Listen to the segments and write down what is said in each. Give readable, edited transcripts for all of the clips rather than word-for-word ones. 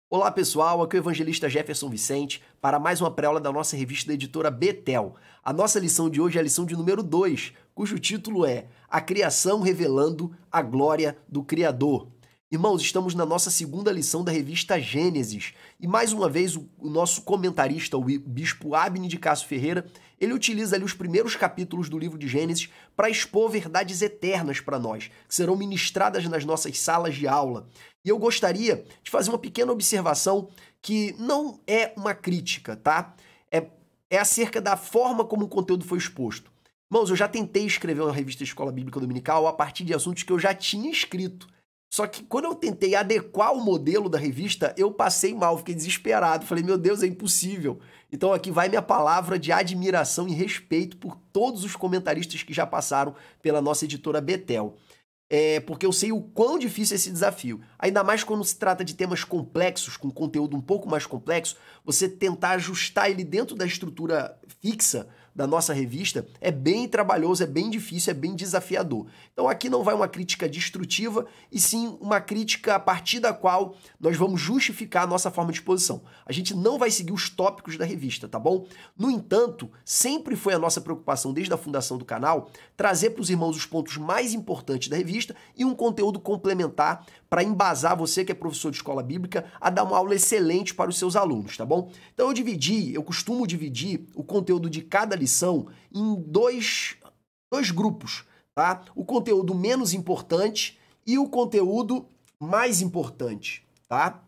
Olá pessoal, aqui é o evangelista Jefferson Vicente para mais uma pré-aula da nossa revista da editora Betel. A nossa lição de hoje é a lição de número 2, cujo título é A Criação Revelando a Glória do Criador. Irmãos, estamos na nossa segunda lição da revista Gênesis e mais uma vez o nosso comentarista, o bispo Abne de Castro Ferreira, ele utiliza ali os primeiros capítulos do livro de Gênesis para expor verdades eternas para nós, que serão ministradas nas nossas salas de aula. E eu gostaria de fazer uma pequena observação que não é uma crítica, tá? É acerca da forma como o conteúdo foi exposto. Irmãos, eu já tentei escrever uma revista Escola Bíblica Dominical a partir de assuntos que eu já tinha escrito. Só que quando eu tentei adequar o modelo da revista, eu passei mal, fiquei desesperado. Falei, meu Deus, é impossível. Então aqui vai minha palavra de admiração e respeito por todos os comentaristas que já passaram pela nossa editora Betel. Porque eu sei o quão difícil é esse desafio. Ainda mais quando se trata de temas complexos, com conteúdo um pouco mais complexo, você tentar ajustar ele dentro da estrutura fixa da nossa revista é bem trabalhoso, é bem difícil, é bem desafiador. Então aqui não vai uma crítica destrutiva, e sim uma crítica a partir da qual nós vamos justificar a nossa forma de exposição. A gente não vai seguir os tópicos da revista, tá bom? No entanto, sempre foi a nossa preocupação desde a fundação do canal trazer para os irmãos os pontos mais importantes da revista e um conteúdo complementar para embasar você que é professor de escola bíblica a dar uma aula excelente para os seus alunos, tá bom? Então eu costumo dividir o conteúdo de cada lição em dois grupos, tá? O conteúdo menos importante e o conteúdo mais importante, tá?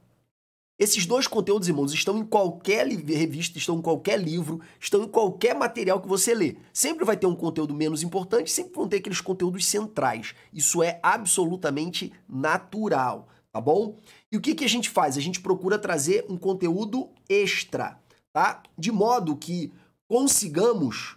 Esses dois conteúdos, irmãos, estão em qualquer revista, estão em qualquer livro, estão em qualquer material que você lê. Sempre vai ter um conteúdo menos importante, sempre vão ter aqueles conteúdos centrais. Isso é absolutamente natural, tá bom? E o que a gente faz? A gente procura trazer um conteúdo extra, tá? De modo que consigamos,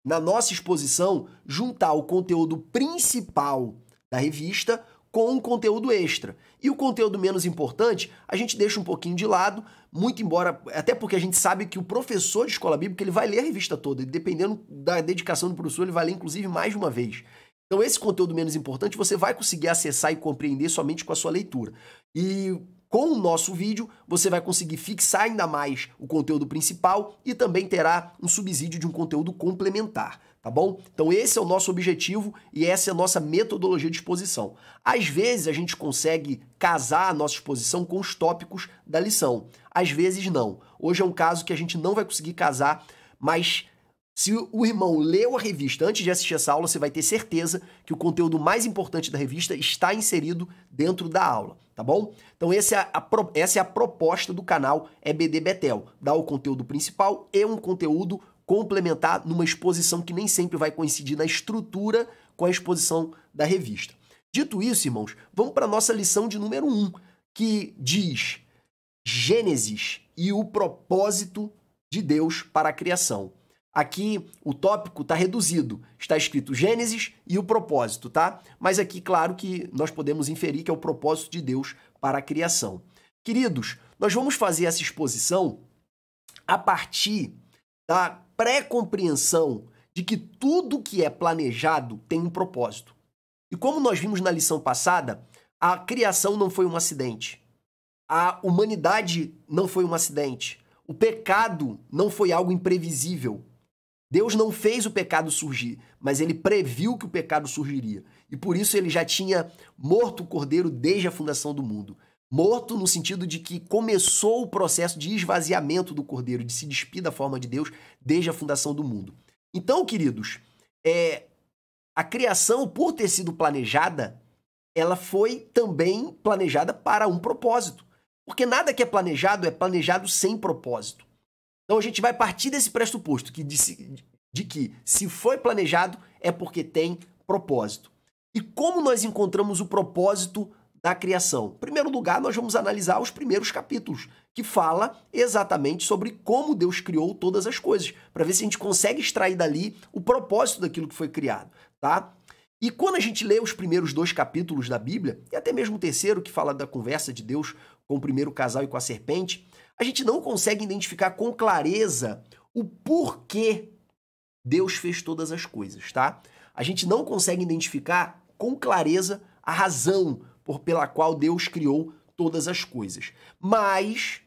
na nossa exposição, juntar o conteúdo principal da revista com um conteúdo extra. E o conteúdo menos importante, a gente deixa um pouquinho de lado, muito embora, até porque a gente sabe que o professor de escola bíblica, ele vai ler a revista toda, e dependendo da dedicação do professor, ele vai ler inclusive mais de uma vez. Então esse conteúdo menos importante você vai conseguir acessar e compreender somente com a sua leitura. E com o nosso vídeo, você vai conseguir fixar ainda mais o conteúdo principal e também terá um subsídio de um conteúdo complementar, tá bom? Então esse é o nosso objetivo e essa é a nossa metodologia de exposição. Às vezes a gente consegue casar a nossa exposição com os tópicos da lição, às vezes não. Hoje é um caso que a gente não vai conseguir casar, mas se o irmão leu a revista antes de assistir essa aula, você vai ter certeza que o conteúdo mais importante da revista está inserido dentro da aula, tá bom? Então essa é a proposta do canal EBD Betel, dar o conteúdo principal e um conteúdo complementar numa exposição que nem sempre vai coincidir na estrutura com a exposição da revista. Dito isso, irmãos, vamos para a nossa lição de número 1, que diz Gênesis e o propósito de Deus para a criação. Aqui o tópico está reduzido, está escrito Gênesis e o propósito, tá? Mas aqui, claro que nós podemos inferir que é o propósito de Deus para a criação. Queridos, nós vamos fazer essa exposição a partir da pré-compreensão de que tudo que é planejado tem um propósito. E como nós vimos na lição passada, a criação não foi um acidente. A humanidade não foi um acidente. O pecado não foi algo imprevisível. Deus não fez o pecado surgir, mas ele previu que o pecado surgiria. E por isso ele já tinha morto o cordeiro desde a fundação do mundo. Morto no sentido de que começou o processo de esvaziamento do cordeiro, de se despir da forma de Deus desde a fundação do mundo. Então, queridos, a criação, por ter sido planejada, ela foi também planejada para um propósito. Porque nada que é planejado sem propósito. Então a gente vai partir desse pressuposto de que se foi planejado é porque tem propósito. E como nós encontramos o propósito da criação? Em primeiro lugar, nós vamos analisar os primeiros capítulos, que fala exatamente sobre como Deus criou todas as coisas, para ver se a gente consegue extrair dali o propósito daquilo que foi criado, tá? E quando a gente lê os primeiros 2 capítulos da Bíblia, e até mesmo o terceiro, que fala da conversa de Deus com o primeiro casal e com a serpente, a gente não consegue identificar com clareza o porquê Deus fez todas as coisas, tá? A gente não consegue identificar com clareza a razão pela qual Deus criou todas as coisas. Mas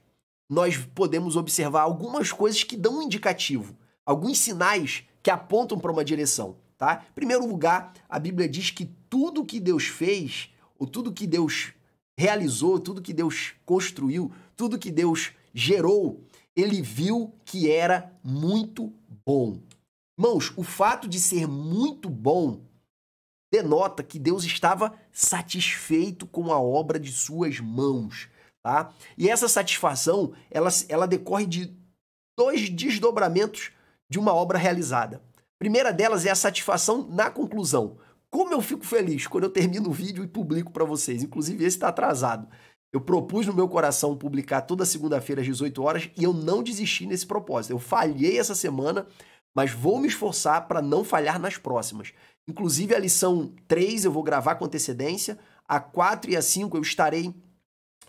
nós podemos observar algumas coisas que dão um indicativo, alguns sinais que apontam para uma direção, tá? Em primeiro lugar, a Bíblia diz que tudo que Deus fez, ou tudo que Deus realizou, tudo que Deus construiu, tudo que Deus gerou, ele viu que era muito bom. Irmãos, o fato de ser muito bom denota que Deus estava satisfeito com a obra de suas mãos, tá? E essa satisfação, ela decorre de dois desdobramentos de uma obra realizada. A primeira delas é a satisfação na conclusão. Como eu fico feliz quando eu termino o vídeo e publico para vocês. Inclusive, esse está atrasado. Eu propus no meu coração publicar toda segunda-feira às 18 horas e eu não desisti nesse propósito. Eu falhei essa semana, mas vou me esforçar para não falhar nas próximas. Inclusive, a lição 3 eu vou gravar com antecedência. A 4 e a 5 eu estarei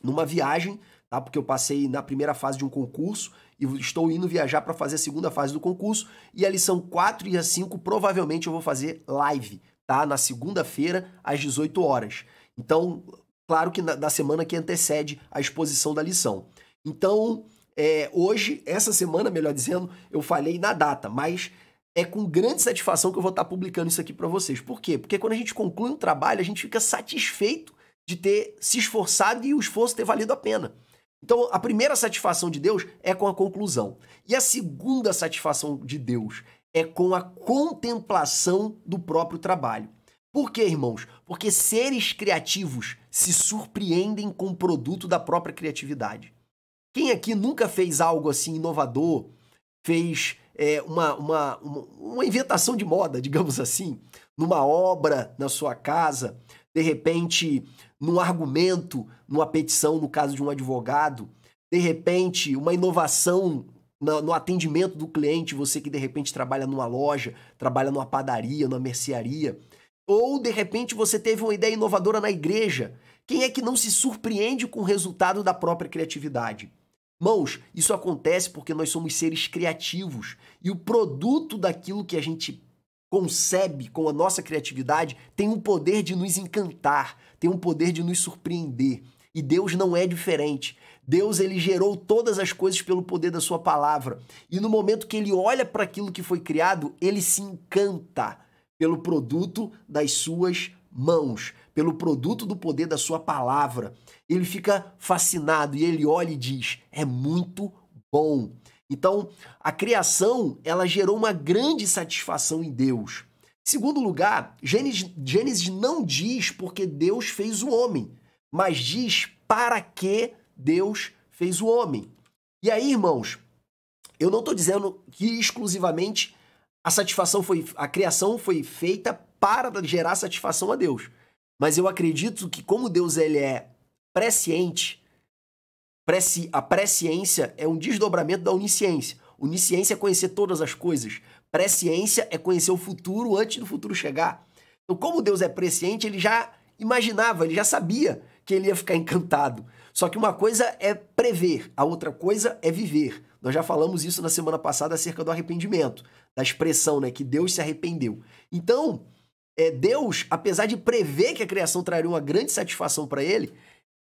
numa viagem, tá? Porque eu passei na primeira fase de um concurso e estou indo viajar para fazer a segunda fase do concurso. E a lição 4 e a 5 provavelmente eu vou fazer live, tá? Na segunda-feira, às 18 horas. Então, claro que da semana que antecede a exposição da lição. Então, hoje, essa semana, melhor dizendo, eu falhei na data, mas é com grande satisfação que eu vou estar publicando isso aqui para vocês. Por quê? Porque quando a gente conclui um trabalho, a gente fica satisfeito de ter se esforçado e o esforço ter valido a pena. Então, a primeira satisfação de Deus é com a conclusão. E a segunda satisfação de Deus é com a contemplação do próprio trabalho. Por quê, irmãos? Porque seres criativos se surpreendem com o produto da própria criatividade. Quem aqui nunca fez algo assim inovador, fez uma inventação de moda, digamos assim, numa obra na sua casa, de repente num argumento, numa petição no caso de um advogado, de repente uma inovação no atendimento do cliente, você que de repente trabalha numa loja, trabalha numa padaria, numa mercearia, ou de repente você teve uma ideia inovadora na igreja. Quem é que não se surpreende com o resultado da própria criatividade? Irmãos, isso acontece porque nós somos seres criativos e o produto daquilo que a gente concebe com a nossa criatividade tem um poder de nos encantar, tem um poder de nos surpreender. E Deus não é diferente. Deus, ele gerou todas as coisas pelo poder da sua palavra. E no momento que ele olha para aquilo que foi criado, ele se encanta pelo produto das suas mãos, pelo produto do poder da sua palavra. Ele fica fascinado e ele olha e diz, é muito bom. Então, a criação, ela gerou uma grande satisfação em Deus. Em segundo lugar, Gênesis não diz porque Deus fez o homem, mas diz para que Deus fez o homem. E aí, irmãos, eu não estou dizendo que exclusivamente a criação foi feita para gerar satisfação a Deus. Mas eu acredito que como Deus ele é presciente, a presciência é um desdobramento da onisciência. Onisciência é conhecer todas as coisas. Presciência é conhecer o futuro antes do futuro chegar. Então, como Deus é presciente, ele já imaginava, ele já sabia que ele ia ficar encantado. Só que uma coisa é prever, a outra coisa é viver. Nós já falamos isso na semana passada acerca do arrependimento, da expressão, né, que Deus se arrependeu. Então, Deus, apesar de prever que a criação traria uma grande satisfação para ele,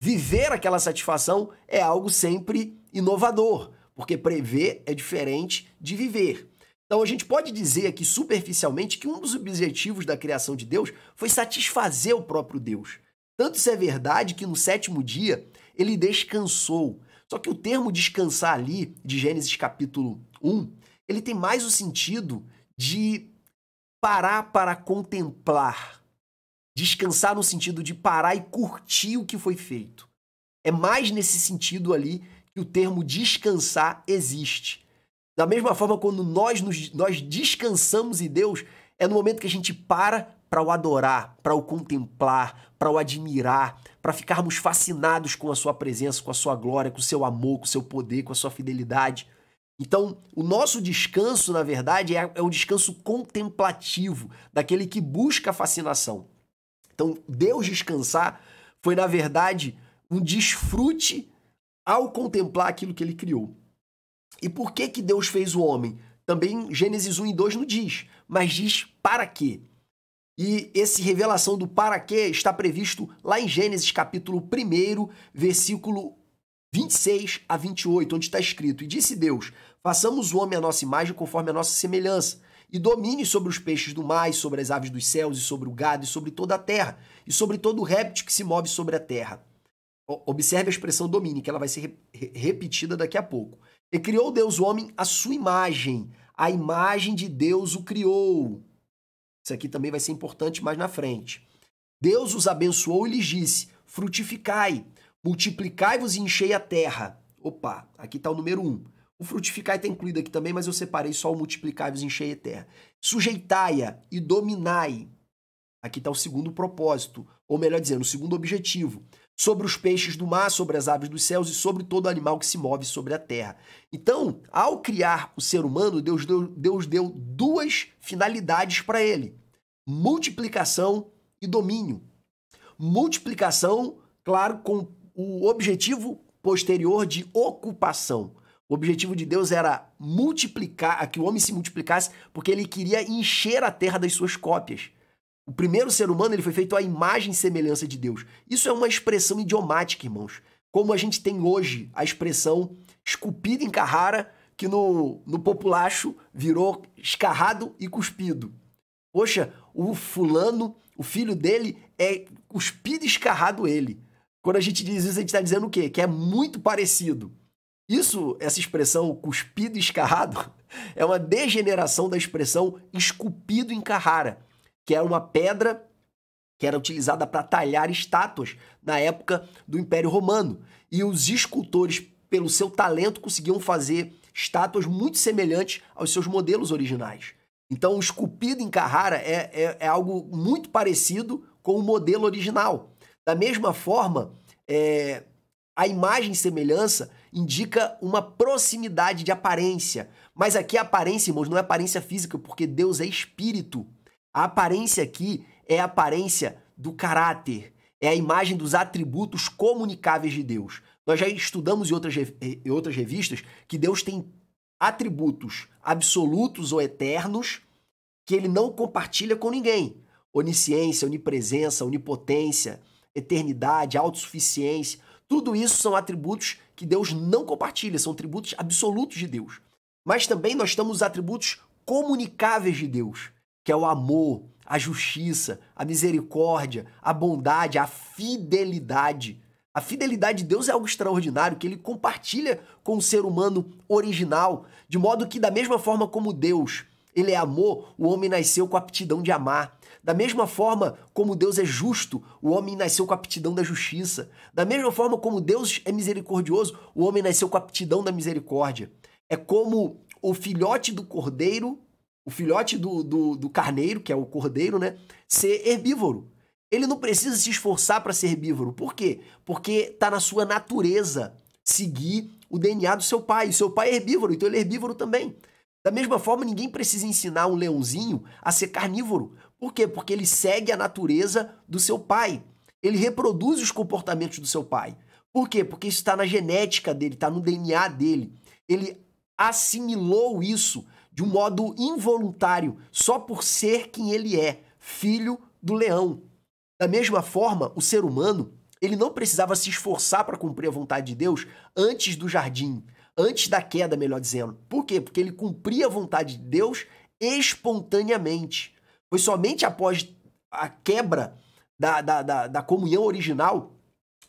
viver aquela satisfação é algo sempre inovador, porque prever é diferente de viver. Então a gente pode dizer aqui superficialmente que um dos objetivos da criação de Deus foi satisfazer o próprio Deus. Tanto isso é verdade que no sétimo dia ele descansou. Só que o termo descansar ali, de Gênesis capítulo 1, ele tem mais o sentido de parar para contemplar. Descansar no sentido de parar e curtir o que foi feito. É mais nesse sentido ali que o termo descansar existe. Da mesma forma, quando nós descansamos em Deus, é no momento que a gente para o adorar, para o contemplar, para o admirar, para ficarmos fascinados com a sua presença, com a sua glória, com o seu amor, com o seu poder, com a sua fidelidade. Então, o nosso descanso, na verdade, é um descanso contemplativo, daquele que busca a fascinação. Então, Deus descansar foi, na verdade, um desfrute ao contemplar aquilo que ele criou. E por que que Deus fez o homem? Também Gênesis 1 e 2 não diz, mas diz para quê? E esse revelação do para quê está previsto lá em Gênesis capítulo 1, versículo 26 a 28, onde está escrito: E disse Deus, façamos o homem à nossa imagem conforme a nossa semelhança, e domine sobre os peixes do mar, e sobre as aves dos céus, e sobre o gado, e sobre toda a terra, e sobre todo o réptil que se move sobre a terra. Observe a expressão domine, que ela vai ser repetida daqui a pouco. E criou Deus o homem à sua imagem, a imagem de Deus o criou. Isso aqui também vai ser importante mais na frente. Deus os abençoou e lhes disse: frutificai, multiplicai-vos e enchei a terra. Opa, aqui está o número 1. O frutificai está incluído aqui também, mas eu separei só o multiplicai-vos e enchei a terra. Sujeitai-a e dominai. Aqui está o segundo propósito, ou melhor dizendo, o segundo objetivo. Sobre os peixes do mar, sobre as aves dos céus e sobre todo animal que se move sobre a terra. Então, ao criar o ser humano, Deus deu duas finalidades para ele: multiplicação e domínio. Multiplicação, claro, com o objetivo posterior de ocupação. O objetivo de Deus era multiplicar, que o homem se multiplicasse, porque ele queria encher a terra das suas cópias. O primeiro ser humano ele foi feito à imagem e semelhança de Deus. Isso é uma expressão idiomática, irmãos. Como a gente tem hoje a expressão esculpido em Carrara, que no populacho virou escarrado e cuspido. Poxa, o fulano, o filho dele é cuspido e escarrado ele. Quando a gente diz isso, a gente está dizendo o quê? Que é muito parecido. Isso, essa expressão cuspido e escarrado, é uma degeneração da expressão esculpido em Carrara, que era uma pedra que era utilizada para talhar estátuas na época do Império Romano. E os escultores, pelo seu talento, conseguiam fazer estátuas muito semelhantes aos seus modelos originais. Então, o esculpido em Carrara é algo muito parecido com o modelo original. Da mesma forma, a imagem e semelhança indica uma proximidade de aparência. Mas aqui a aparência, irmãos, não é aparência física, porque Deus é espírito. A aparência aqui é a aparência do caráter, é a imagem dos atributos comunicáveis de Deus. Nós já estudamos em outras revistas que Deus tem atributos absolutos ou eternos que ele não compartilha com ninguém. Onisciência, onipresença, onipotência, eternidade, autossuficiência. Tudo isso são atributos que Deus não compartilha, são atributos absolutos de Deus. Mas também nós temos os atributos comunicáveis de Deus, que é o amor, a justiça, a misericórdia, a bondade, a fidelidade. A fidelidade de Deus é algo extraordinário, que ele compartilha com o ser humano original, de modo que, da mesma forma como Deus, ele é amor, o homem nasceu com a aptidão de amar. Da mesma forma como Deus é justo, o homem nasceu com a aptidão da justiça. Da mesma forma como Deus é misericordioso, o homem nasceu com a aptidão da misericórdia. É como o filhote do cordeiro, o filhote do carneiro, que é o cordeiro, né, ser herbívoro. Ele não precisa se esforçar para ser herbívoro. Por quê? Porque está na sua natureza seguir o DNA do seu pai. O seu pai é herbívoro, então ele é herbívoro também. Da mesma forma, ninguém precisa ensinar um leãozinho a ser carnívoro. Por quê? Porque ele segue a natureza do seu pai. Ele reproduz os comportamentos do seu pai. Por quê? Porque isso está na genética dele, está no DNA dele. Ele assimilou isso de um modo involuntário, só por ser quem ele é, filho do leão. Da mesma forma, o ser humano, ele não precisava se esforçar para cumprir a vontade de Deus antes do jardim, antes da queda, melhor dizendo. Por quê? Porque ele cumpria a vontade de Deus espontaneamente. Foi somente após a quebra da comunhão original,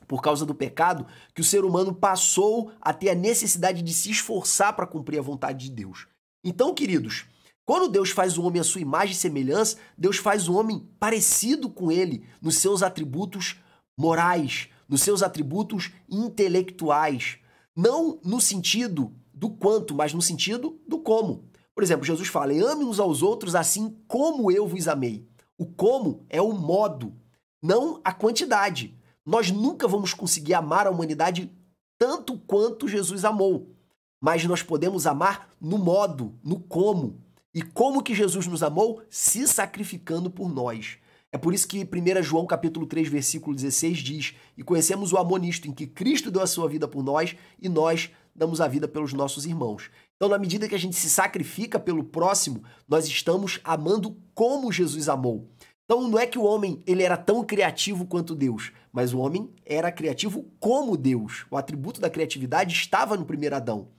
por causa do pecado, que o ser humano passou a ter a necessidade de se esforçar para cumprir a vontade de Deus. Então, queridos, quando Deus faz o homem à sua imagem e semelhança, Deus faz o homem parecido com ele nos seus atributos morais, nos seus atributos intelectuais. Não no sentido do quanto, mas no sentido do como. Por exemplo, Jesus fala: ame uns aos outros assim como eu vos amei. O como é o modo, não a quantidade. Nós nunca vamos conseguir amar a humanidade tanto quanto Jesus amou. Mas nós podemos amar no modo, no como. E como que Jesus nos amou? Se sacrificando por nós. É por isso que 1 João capítulo 3, versículo 16 diz: e conhecemos o amor nisto, em que Cristo deu a sua vida por nós e nós damos a vida pelos nossos irmãos. Então, na medida que a gente se sacrifica pelo próximo, nós estamos amando como Jesus amou. Então não é que o homem ele era tão criativo quanto Deus, mas o homem era criativo como Deus. O atributo da criatividade estava no primeiro Adão.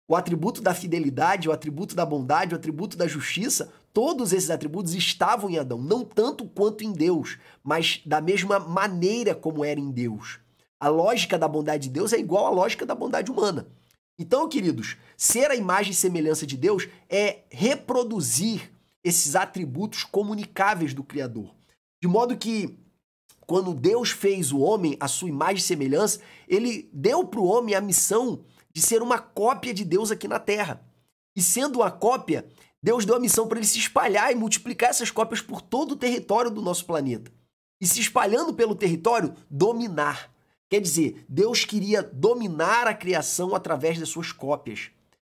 O atributo da fidelidade, o atributo da bondade, o atributo da justiça, todos esses atributos estavam em Adão, não tanto quanto em Deus, mas da mesma maneira como era em Deus. A lógica da bondade de Deus é igual à lógica da bondade humana. Então, queridos, ser a imagem e semelhança de Deus é reproduzir esses atributos comunicáveis do Criador. De modo que, quando Deus fez o homem à sua imagem e semelhança, ele deu para o homem a missão de ser uma cópia de Deus aqui na Terra. E sendo uma cópia, Deus deu a missão para ele se espalhar e multiplicar essas cópias por todo o território do nosso planeta. E se espalhando pelo território, dominar. Quer dizer, Deus queria dominar a criação através das suas cópias.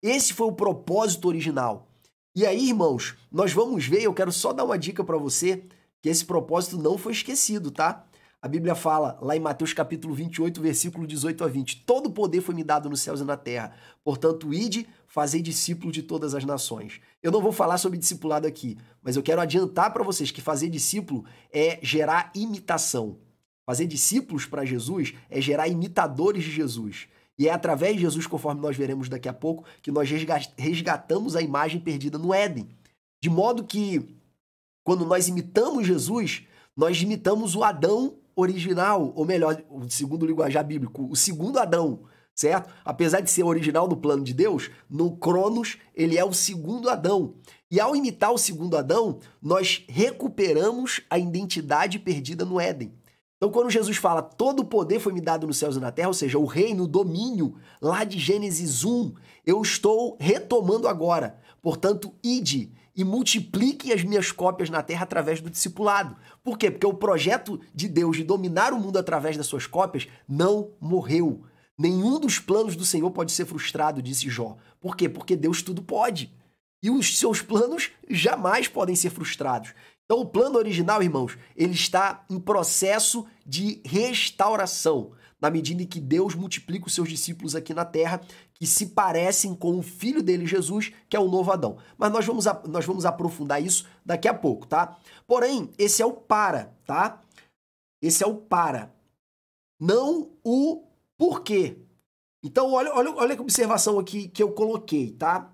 Esse foi o propósito original. E aí, irmãos, nós vamos ver, eu quero só dar uma dica para você, que esse propósito não foi esquecido, tá? A Bíblia fala lá em Mateus capítulo 28, versículo 18 a 20, todo poder foi me dado nos céus e na terra, portanto, ide, fazei discípulos de todas as nações. Eu não vou falar sobre discipulado aqui, mas eu quero adiantar para vocês que fazer discípulo é gerar imitação. Fazer discípulos para Jesus é gerar imitadores de Jesus. E é através de Jesus, conforme nós veremos daqui a pouco, que nós resgatamos a imagem perdida no Éden. De modo que, quando nós imitamos Jesus, nós imitamos o Adão original, ou melhor, segundo o linguajar bíblico, o segundo Adão, certo? Apesar de ser original no plano de Deus, no Cronos ele é o segundo Adão. E ao imitar o segundo Adão, nós recuperamos a identidade perdida no Éden. Então, quando Jesus fala, todo o poder foi me dado nos céus e na terra, ou seja, o reino, o domínio, lá de Gênesis 1, eu estou retomando agora. Portanto, ide e multipliquem as minhas cópias na terra através do discipulado. Por quê? Porque o projeto de Deus de dominar o mundo através das suas cópias não morreu. Nenhum dos planos do Senhor pode ser frustrado, disse Jó. Por quê? Porque Deus tudo pode. E os seus planos jamais podem ser frustrados. Então, o plano original, irmãos, ele está em processo de restauração, na medida em que Deus multiplica os seus discípulos aqui na terra, que se parecem com o filho dele, Jesus, que é o novo Adão. Mas nós vamos aprofundar isso daqui a pouco, tá? Porém, esse é o para, tá? Esse é o para, não o porquê. Então, olha que observação aqui que eu coloquei, tá?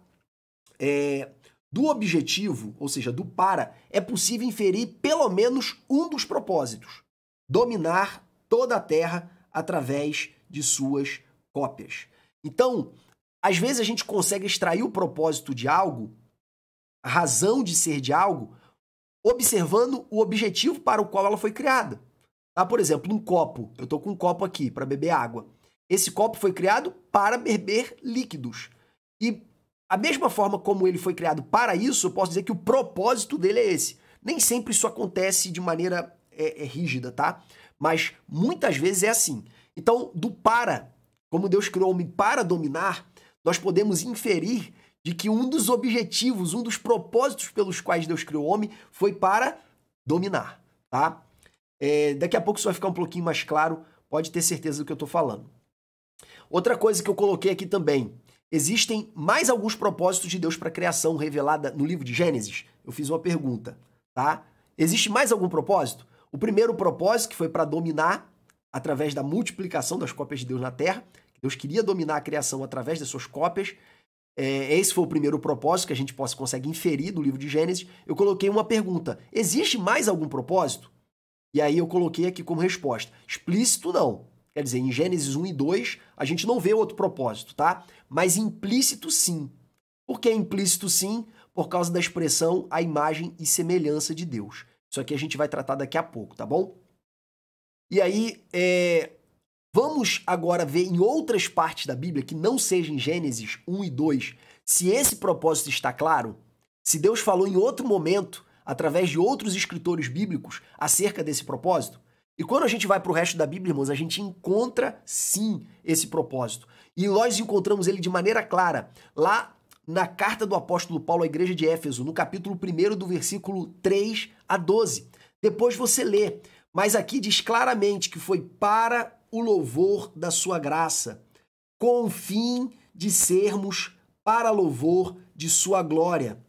Do objetivo, ou seja, do para, é possível inferir pelo menos um dos propósitos: dominar toda a terra através de suas cópias. Então, às vezes a gente consegue extrair o propósito de algo, a razão de ser de algo, observando o objetivo para o qual ela foi criada. Tá? Por exemplo, um copo. Eu estou com um copo aqui para beber água. Esse copo foi criado para beber líquidos. E a mesma forma como ele foi criado para isso, eu posso dizer que o propósito dele é esse. Nem sempre isso acontece de maneira rígida, tá? Mas muitas vezes é assim. Então, do para, como Deus criou o homem para dominar, nós podemos inferir de que um dos objetivos, um dos propósitos pelos quais Deus criou o homem foi para dominar, tá? Daqui a pouco isso vai ficar um pouquinho mais claro, pode ter certeza do que eu estou falando. Outra coisa que eu coloquei aqui também, existem mais alguns propósitos de Deus para a criação revelada no livro de Gênesis? Eu fiz uma pergunta, tá? Existe mais algum propósito? O primeiro propósito, que foi para dominar através da multiplicação das cópias de Deus na Terra. Deus queria dominar a criação através das suas cópias. Esse foi o primeiro propósito que a gente consegue inferir do livro de Gênesis. Eu coloquei uma pergunta: existe mais algum propósito? E aí eu coloquei aqui como resposta: explícito não. Quer dizer, em Gênesis 1 e 2, a gente não vê outro propósito, tá? Mas implícito sim. Por que implícito sim? Por causa da expressão a imagem e semelhança de Deus. Isso aqui a gente vai tratar daqui a pouco, tá bom? E aí, vamos agora ver em outras partes da Bíblia, que não seja em Gênesis 1 e 2, se esse propósito está claro, se Deus falou em outro momento, através de outros escritores bíblicos, acerca desse propósito. E quando a gente vai para o resto da Bíblia, irmãos, a gente encontra, sim, esse propósito. E nós encontramos ele de maneira clara, lá na carta do apóstolo Paulo à igreja de Éfeso, no capítulo 1, do versículo 3 a 12. Depois você lê, mas aqui diz claramente que foi para o louvor da sua graça, com o fim de sermos para louvor de sua glória,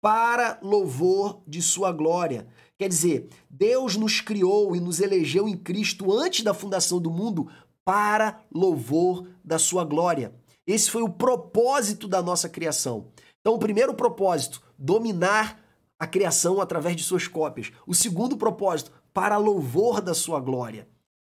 para louvor de sua glória. Quer dizer, Deus nos criou e nos elegeu em Cristo antes da fundação do mundo para louvor da sua glória. Esse foi o propósito da nossa criação. Então, o primeiro propósito, dominar a criação através de suas cópias. O segundo propósito, para louvor da sua glória.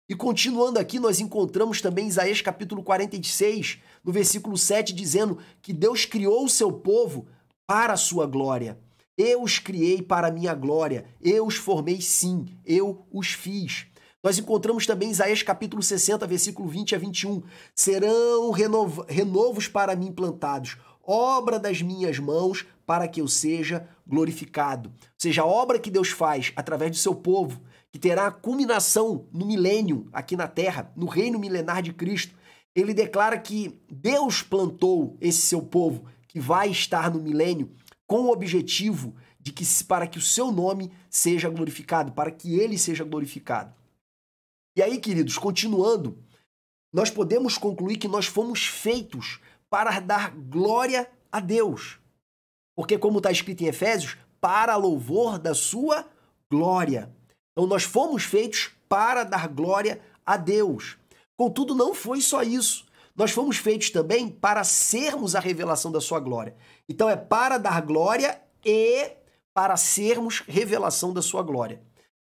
E continuando aqui, nós encontramos também Isaías capítulo 46, no versículo 7, dizendo que Deus criou o seu povo para a sua glória. Eu os criei para a minha glória, eu os formei sim, eu os fiz. Nós encontramos também Isaías capítulo 60, versículo 20 a 21. Serão renovos para mim plantados, obra das minhas mãos, para que eu seja glorificado. Ou seja, a obra que Deus faz através do seu povo, que terá a culminação no milênio aqui na Terra, no reino milenar de Cristo, ele declara que Deus plantou esse seu povo, que vai estar no milênio, com o objetivo de que para que o seu nome seja glorificado, para que ele seja glorificado. E aí, queridos, continuando, nós podemos concluir que nós fomos feitos para dar glória a Deus. Porque, como está escrito em Efésios, para louvor da sua glória. Então, nós fomos feitos para dar glória a Deus. Contudo, não foi só isso. Nós fomos feitos também para sermos a revelação da sua glória. Então, é para dar glória e para sermos revelação da sua glória.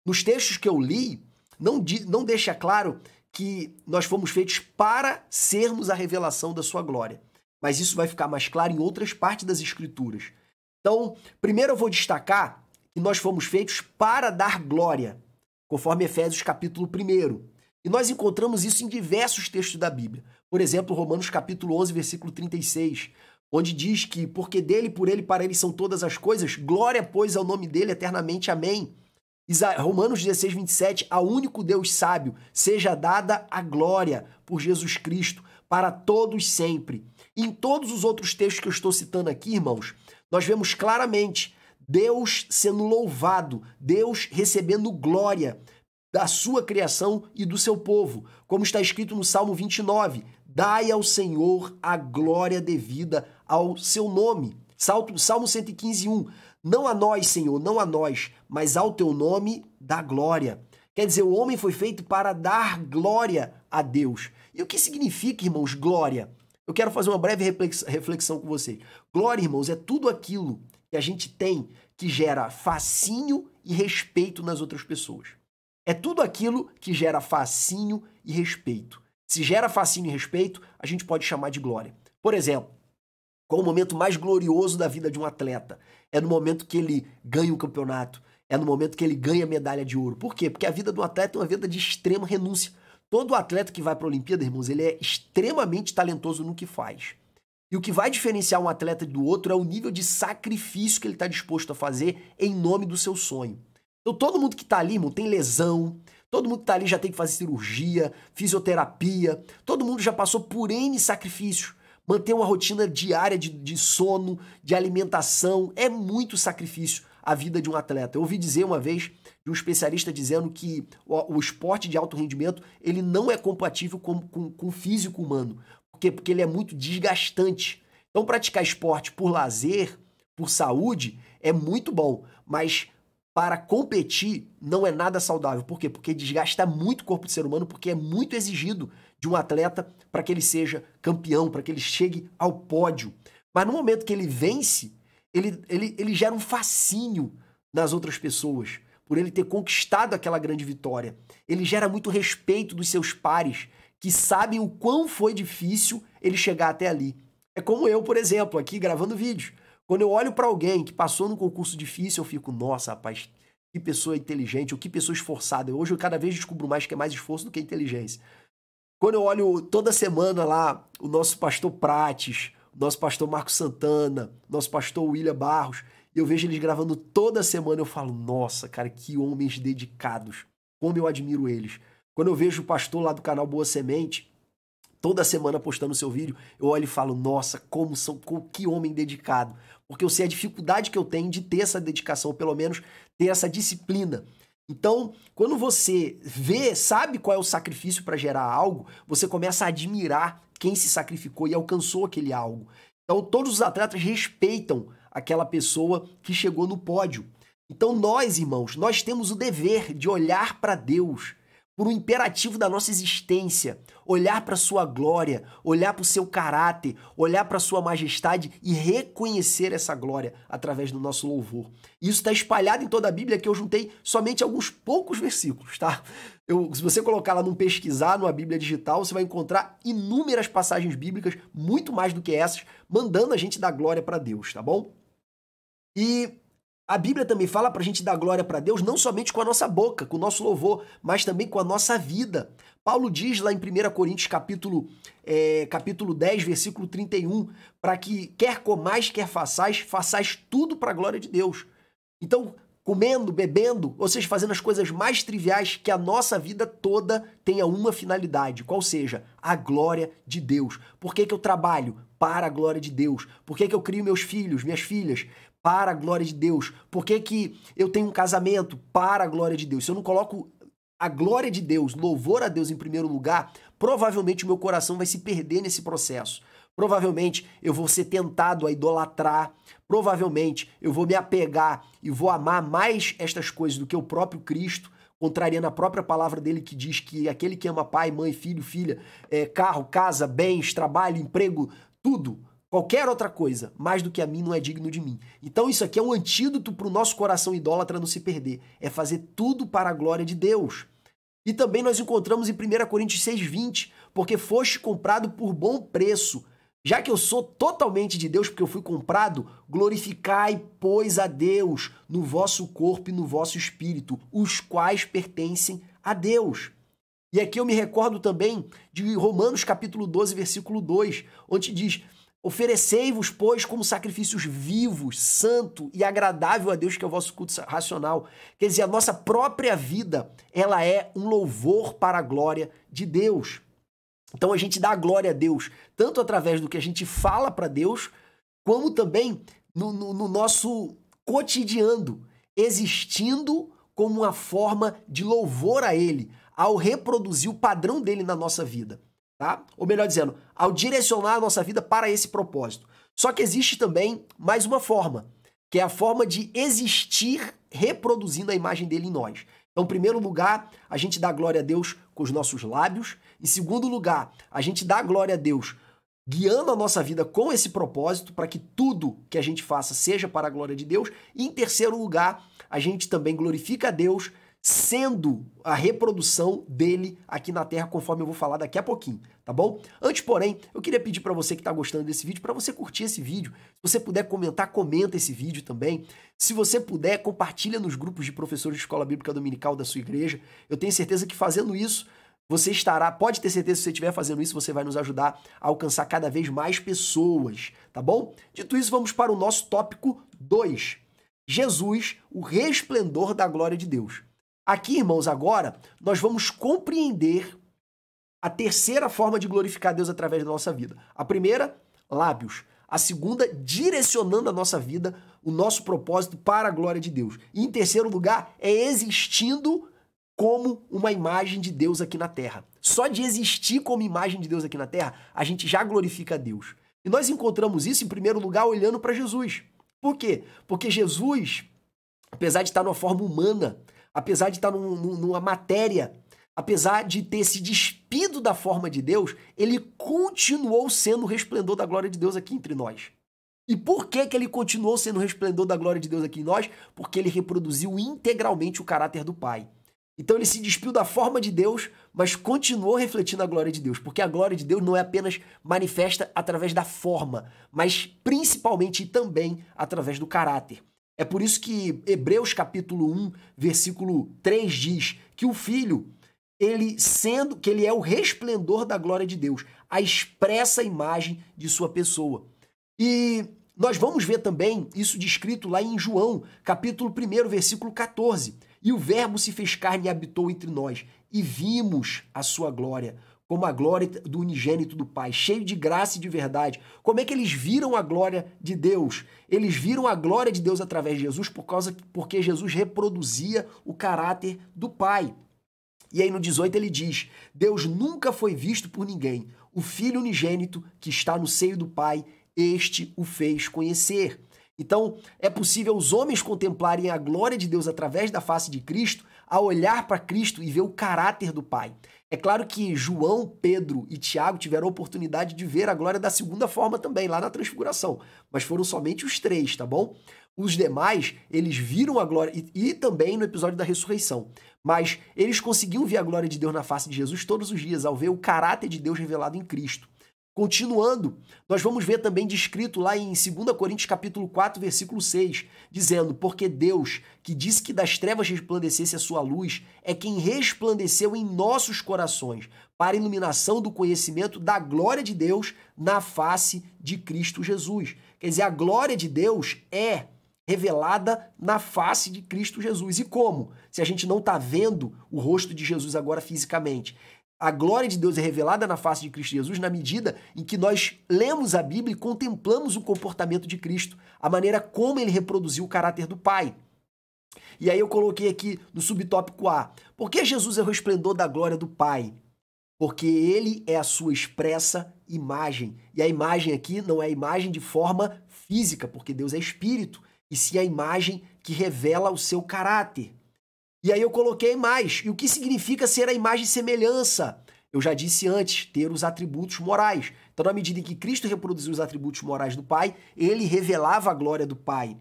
Nos textos que eu li, não deixa claro que nós fomos feitos para sermos a revelação da sua glória. Mas isso vai ficar mais claro em outras partes das Escrituras. Então, primeiro eu vou destacar que nós fomos feitos para dar glória, conforme Efésios capítulo 1. E nós encontramos isso em diversos textos da Bíblia. Por exemplo, Romanos capítulo 11, versículo 36, onde diz que, porque dele, por ele, para ele são todas as coisas, glória, pois, ao nome dele eternamente. Amém. Romanos 16, 27, a único Deus sábio, seja dada a glória por Jesus Cristo, para todos sempre. E em todos os outros textos que eu estou citando aqui, irmãos, nós vemos claramente Deus sendo louvado, Deus recebendo glória da sua criação e do seu povo. Como está escrito no Salmo 29, dai ao Senhor a glória devida ao seu nome. Salmo 115, 1. Não a nós, Senhor, não a nós, mas ao teu nome dá glória. Quer dizer, o homem foi feito para dar glória a Deus. E o que significa, irmãos, glória? Eu quero fazer uma breve reflexão com vocês. Glória, irmãos, é tudo aquilo que a gente tem que gera fascínio e respeito nas outras pessoas. É tudo aquilo que gera fascínio e respeito. Se gera fascínio e respeito, a gente pode chamar de glória. Por exemplo, qual o momento mais glorioso da vida de um atleta? É no momento que ele ganha um campeonato. É no momento que ele ganha medalha de ouro. Por quê? Porque a vida do atleta é uma vida de extrema renúncia. Todo atleta que vai para a Olimpíada, irmãos, ele é extremamente talentoso no que faz. E o que vai diferenciar um atleta do outro é o nível de sacrifício que ele está disposto a fazer em nome do seu sonho. Então todo mundo que está ali, irmão, tem lesão, todo mundo que está ali já tem que fazer cirurgia, fisioterapia, todo mundo já passou por N sacrifícios. Manter uma rotina diária de sono, de alimentação, é muito sacrifício a vida de um atleta. Eu ouvi dizer uma vez de um especialista dizendo que o esporte de alto rendimento ele não é compatível com o físico humano. Por quê? Porque ele é muito desgastante. Então, praticar esporte por lazer, por saúde, é muito bom, mas para competir não é nada saudável. Por quê? Porque desgasta muito o corpo do ser humano, porque é muito exigido de um atleta para que ele seja campeão, para que ele chegue ao pódio. Mas no momento que ele vence, ele gera um fascínio nas outras pessoas, por ele ter conquistado aquela grande vitória. Ele gera muito respeito dos seus pares, que sabem o quão foi difícil ele chegar até ali. É como eu, por exemplo, aqui gravando vídeos. Quando eu olho para alguém que passou num concurso difícil, eu fico, nossa, rapaz, que pessoa inteligente, ou que pessoa esforçada. Hoje eu cada vez descubro mais que é mais esforço do que inteligência. Quando eu olho toda semana lá o nosso pastor Prates, o nosso pastor Marcos Santana, o nosso pastor William Barros, e eu vejo eles gravando toda semana, eu falo, nossa, cara, que homens dedicados, como eu admiro eles. Quando eu vejo o pastor lá do canal Boa Semente, toda semana postando seu vídeo, eu olho e falo, nossa, que homem dedicado. Porque eu sei a dificuldade que eu tenho de ter essa dedicação, pelo menos ter essa disciplina. Então, quando você vê, sabe qual é o sacrifício para gerar algo, você começa a admirar quem se sacrificou e alcançou aquele algo. Então, todos os atletas respeitam aquela pessoa que chegou no pódio. Então nós, irmãos, nós temos o dever de olhar para Deus, por um imperativo da nossa existência, olhar para a sua glória, olhar para o seu caráter, olhar para a sua majestade e reconhecer essa glória através do nosso louvor. Isso está espalhado em toda a Bíblia, que eu juntei somente alguns poucos versículos, tá? Se você colocar lá num pesquisar, numa Bíblia digital, você vai encontrar inúmeras passagens bíblicas, muito mais do que essas, mandando a gente dar glória para Deus, tá bom? E a Bíblia também fala para a gente dar glória para Deus não somente com a nossa boca, com o nosso louvor, mas também com a nossa vida. Paulo diz lá em 1 Coríntios capítulo 10, versículo 31, para que quer comais, quer façais tudo para a glória de Deus. Então, comendo, bebendo, ou seja, fazendo as coisas mais triviais, que a nossa vida toda tenha uma finalidade, qual seja a glória de Deus. Por que eu trabalho? Para a glória de Deus. Por que eu crio meus filhos, minhas filhas? Para a glória de Deus. Por que eu tenho um casamento? Para a glória de Deus. Se eu não coloco a glória de Deus, louvor a Deus em primeiro lugar, provavelmente o meu coração vai se perder nesse processo. Provavelmente eu vou ser tentado a idolatrar, provavelmente eu vou me apegar e vou amar mais estas coisas do que o próprio Cristo, contrariando a própria palavra dele que diz que aquele que ama pai, mãe, filho, filha, carro, casa, bens, trabalho, emprego, tudo, qualquer outra coisa, mais do que a mim, não é digno de mim. Então isso aqui é um antídoto para o nosso coração idólatra não se perder. É fazer tudo para a glória de Deus. E também nós encontramos em 1 Coríntios 6,20, porque foste comprado por bom preço. Já que eu sou totalmente de Deus, porque eu fui comprado, glorificai, pois, a Deus no vosso corpo e no vosso espírito, os quais pertencem a Deus. E aqui eu me recordo também de Romanos capítulo 12, versículo 2, onde diz: oferecei-vos, pois, como sacrifícios vivos, santo e agradável a Deus, que é o vosso culto racional. Quer dizer, a nossa própria vida, ela é um louvor para a glória de Deus. Então a gente dá glória a Deus, tanto através do que a gente fala para Deus, como também no nosso cotidiano, existindo como uma forma de louvor a Ele, ao reproduzir o padrão dele na nossa vida. Tá? Ou melhor dizendo, ao direcionar a nossa vida para esse propósito. Só que existe também mais uma forma, que é a forma de existir reproduzindo a imagem dele em nós. Então, em primeiro lugar, a gente dá glória a Deus com os nossos lábios. Em segundo lugar, a gente dá glória a Deus guiando a nossa vida com esse propósito, para que tudo que a gente faça seja para a glória de Deus. E em terceiro lugar, a gente também glorifica a Deus sendo a reprodução dele aqui na Terra, conforme eu vou falar daqui a pouquinho, tá bom? Antes, porém, eu queria pedir para você que está gostando desse vídeo, para você curtir esse vídeo. Se você puder comentar, comenta esse vídeo também. Se você puder, compartilha nos grupos de professores de Escola Bíblica Dominical da sua igreja. Eu tenho certeza que fazendo isso, você estará, pode ter certeza, se você estiver fazendo isso, você vai nos ajudar a alcançar cada vez mais pessoas, tá bom? Dito isso, vamos para o nosso tópico 2. Jesus, o resplendor da glória de Deus. Aqui, irmãos, agora nós vamos compreender a terceira forma de glorificar Deus através da nossa vida. A primeira, lábios. A segunda, direcionando a nossa vida, o nosso propósito para a glória de Deus. E em terceiro lugar, é existindo como uma imagem de Deus aqui na Terra. Só de existir como imagem de Deus aqui na Terra, a gente já glorifica a Deus. E nós encontramos isso, em primeiro lugar, olhando para Jesus. Por quê? Porque Jesus, apesar de estar numa forma humana, apesar de estar numa matéria, apesar de ter se despido da forma de Deus, ele continuou sendo o resplendor da glória de Deus aqui entre nós. E por que ele continuou sendo o resplendor da glória de Deus aqui em nós? Porque ele reproduziu integralmente o caráter do Pai. Então ele se despiu da forma de Deus, mas continuou refletindo a glória de Deus, porque a glória de Deus não é apenas manifesta através da forma, mas principalmente e também através do caráter. É por isso que Hebreus capítulo 1, versículo 3 diz que o Filho, ele é o resplendor da glória de Deus, a expressa imagem de sua pessoa. E nós vamos ver também isso descrito lá em João, capítulo 1, versículo 14. E o Verbo se fez carne e habitou entre nós, e vimos a sua glória, como a glória do unigênito do Pai, cheio de graça e de verdade. Como é que eles viram a glória de Deus? Eles viram a glória de Deus através de Jesus porque Jesus reproduzia o caráter do Pai. E aí no 18 ele diz: Deus nunca foi visto por ninguém. O Filho unigênito que está no seio do Pai, este o fez conhecer. Então, é possível os homens contemplarem a glória de Deus através da face de Cristo, a olhar para Cristo e ver o caráter do Pai. É claro que João, Pedro e Tiago tiveram a oportunidade de ver a glória da segunda forma também, lá na Transfiguração, mas foram somente os três, tá bom? Os demais, eles viram a glória, e também no episódio da ressurreição, mas eles conseguiam ver a glória de Deus na face de Jesus todos os dias, ao ver o caráter de Deus revelado em Cristo. Continuando, nós vamos ver também descrito lá em 2 Coríntios capítulo 4, versículo 6, dizendo, porque Deus, que disse que das trevas resplandecesse a sua luz, é quem resplandeceu em nossos corações, para a iluminação do conhecimento da glória de Deus na face de Cristo Jesus. Quer dizer, a glória de Deus é revelada na face de Cristo Jesus. E como? Se a gente não está vendo o rosto de Jesus agora fisicamente. A glória de Deus é revelada na face de Cristo Jesus na medida em que nós lemos a Bíblia e contemplamos o comportamento de Cristo, a maneira como ele reproduziu o caráter do Pai. E aí eu coloquei aqui no subtópico A, por que Jesus é o resplendor da glória do Pai? Porque ele é a sua expressa imagem. E a imagem aqui não é a imagem de forma física, porque Deus é espírito, e sim a imagem que revela o seu caráter. E aí eu coloquei mais. E o que significa ser a imagem e semelhança? Eu já disse antes, ter os atributos morais. Então, na medida em que Cristo reproduziu os atributos morais do Pai, ele revelava a glória do Pai.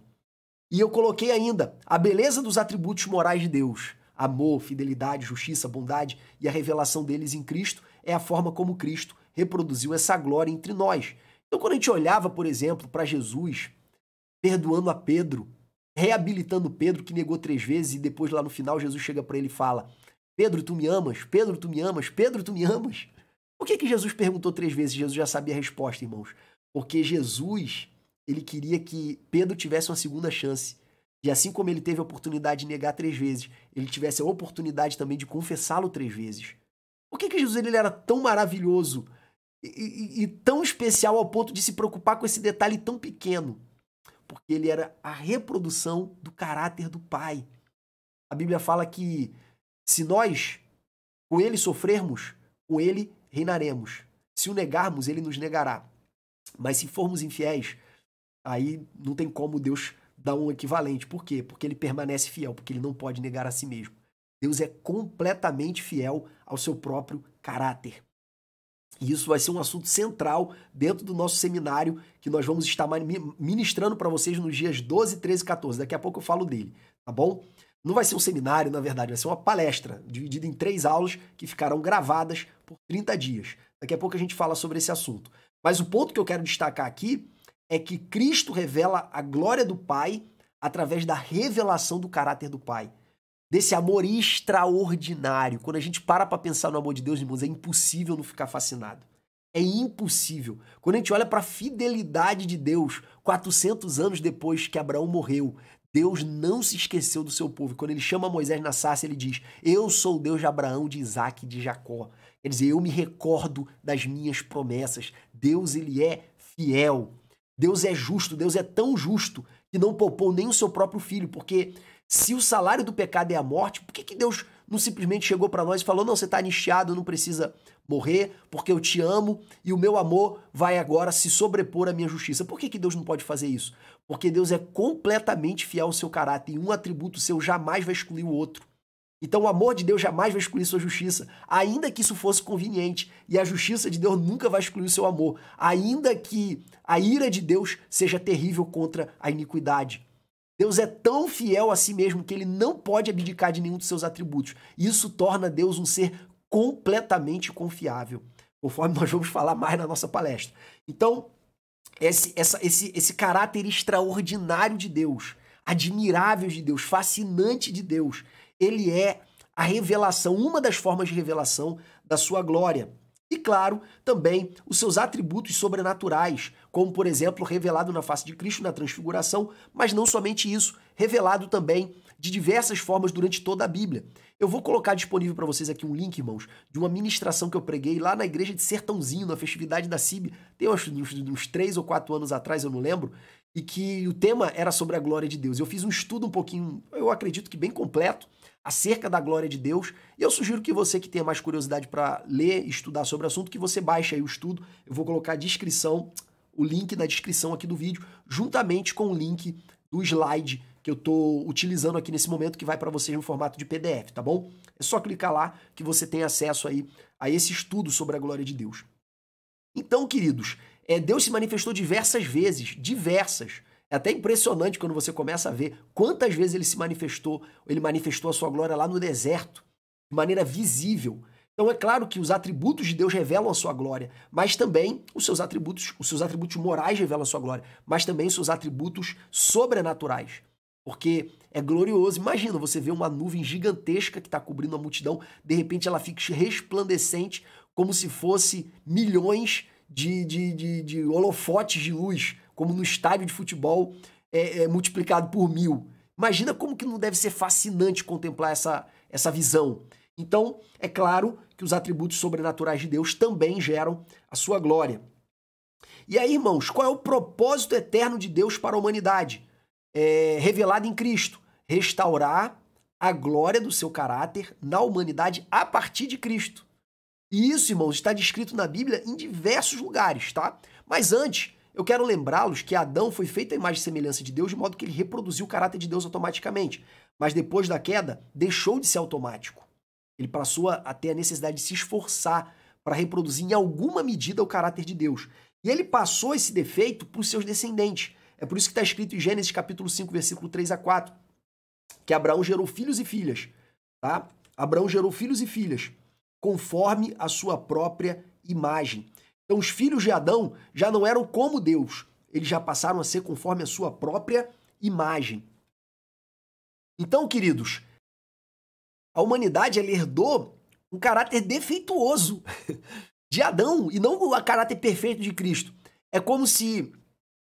E eu coloquei ainda a beleza dos atributos morais de Deus. Amor, fidelidade, justiça, bondade e a revelação deles em Cristo é a forma como Cristo reproduziu essa glória entre nós. Então, quando a gente olhava, por exemplo, para Jesus perdoando a Pedro, reabilitando Pedro, que negou 3 vezes, e depois lá no final Jesus chega para ele e fala, Pedro, tu me amas? Pedro, tu me amas? Pedro, tu me amas? Por que Jesus perguntou 3 vezes? Jesus já sabia a resposta, irmãos. Porque Jesus, ele queria que Pedro tivesse uma segunda chance. E assim como ele teve a oportunidade de negar 3 vezes, ele tivesse a oportunidade também de confessá-lo 3 vezes. Por que Jesus ele era tão maravilhoso e tão especial ao ponto de se preocupar com esse detalhe tão pequeno? Porque ele era a reprodução do caráter do Pai. A Bíblia fala que se nós com ele sofrermos, com ele reinaremos. Se o negarmos, ele nos negará. Mas se formos infiéis, aí não tem como Deus dar um equivalente. Por quê? Porque ele permanece fiel, porque ele não pode negar a si mesmo. Deus é completamente fiel ao seu próprio caráter. E isso vai ser um assunto central dentro do nosso seminário que nós vamos estar ministrando para vocês nos dias 12, 13 e 14. Daqui a pouco eu falo dele, tá bom? Não vai ser um seminário, na verdade, vai ser uma palestra dividida em 3 aulas que ficarão gravadas por 30 dias. Daqui a pouco a gente fala sobre esse assunto. Mas o ponto que eu quero destacar aqui é que Cristo revela a glória do Pai através da revelação do caráter do Pai. Desse amor extraordinário. Quando a gente para pensar no amor de Deus, irmãos, é impossível não ficar fascinado. É impossível. Quando a gente olha para a fidelidade de Deus, 400 anos depois que Abraão morreu, Deus não se esqueceu do seu povo. Quando ele chama Moisés na sarça, ele diz, eu sou o Deus de Abraão, de Isaac e de Jacó. Quer dizer, eu me recordo das minhas promessas. Deus, ele é fiel. Deus é justo. Deus é tão justo que não poupou nem o seu próprio filho, porque se o salário do pecado é a morte, por que Deus não simplesmente chegou para nós e falou, não, você está anistiado, não precisa morrer, porque eu te amo e o meu amor vai agora se sobrepor à minha justiça. Por que Deus não pode fazer isso? Porque Deus é completamente fiel ao seu caráter e um atributo seu jamais vai excluir o outro. Então o amor de Deus jamais vai excluir sua justiça, ainda que isso fosse conveniente. E a justiça de Deus nunca vai excluir o seu amor, ainda que a ira de Deus seja terrível contra a iniquidade. Deus é tão fiel a si mesmo que ele não pode abdicar de nenhum dos seus atributos. Isso torna Deus um ser completamente confiável, conforme nós vamos falar mais na nossa palestra. Então, esse caráter extraordinário de Deus, admirável de Deus, fascinante de Deus, ele é a revelação, uma das formas de revelação da sua glória. E, claro, também os seus atributos sobrenaturais, como, por exemplo, revelado na face de Cristo na Transfiguração, mas não somente isso, revelado também de diversas formas durante toda a Bíblia. Eu vou colocar disponível para vocês aqui um link, irmãos, de uma ministração que eu preguei lá na igreja de Sertãozinho, na festividade da CIB, tem uns 3 ou 4 anos atrás, eu não lembro, e que o tema era sobre a glória de Deus. Eu fiz um estudo um pouquinho, eu acredito que bem completo, acerca da glória de Deus, e eu sugiro que você que tenha mais curiosidade para ler e estudar sobre o assunto, que você baixe aí o estudo, eu vou colocar a descrição, o link na descrição aqui do vídeo, juntamente com o link do slide que eu estou utilizando aqui nesse momento, que vai para vocês no formato de PDF, tá bom? É só clicar lá que você tem acesso aí a esse estudo sobre a glória de Deus. Então, queridos, Deus se manifestou diversas vezes, diversas. É até impressionante quando você começa a ver quantas vezes ele manifestou a sua glória lá no deserto, de maneira visível. Então é claro que os atributos de Deus revelam a sua glória, mas também os seus atributos morais revelam a sua glória, mas também os seus atributos sobrenaturais. Porque é glorioso. Imagina, você vê uma nuvem gigantesca que está cobrindo a multidão, de repente ela fica resplandecente, como se fosse milhões de holofotes de luz, como no estádio de futebol multiplicado por 1000. Imagina como que não deve ser fascinante contemplar essa visão. Então, é claro que os atributos sobrenaturais de Deus também geram a sua glória. E aí, irmãos, qual é o propósito eterno de Deus para a humanidade? Revelado em Cristo. Restaurar a glória do seu caráter na humanidade a partir de Cristo. E isso, irmãos, está descrito na Bíblia em diversos lugares, tá? Mas antes, eu quero lembrá-los que Adão foi feito à imagem e semelhança de Deus, de modo que ele reproduziu o caráter de Deus automaticamente. Mas depois da queda, deixou de ser automático. Ele passou a ter a necessidade de se esforçar para reproduzir em alguma medida o caráter de Deus. E ele passou esse defeito para os seus descendentes. É por isso que está escrito em Gênesis capítulo 5, versículo 3 a 4, que Abraão gerou filhos e filhas. Tá? Abraão gerou filhos e filhas, conforme a sua própria imagem. Então os filhos de Adão já não eram como Deus, eles já passaram a ser conforme a sua própria imagem. Então, queridos, a humanidade ela herdou um caráter defeituoso de Adão e não o caráter perfeito de Cristo. É como se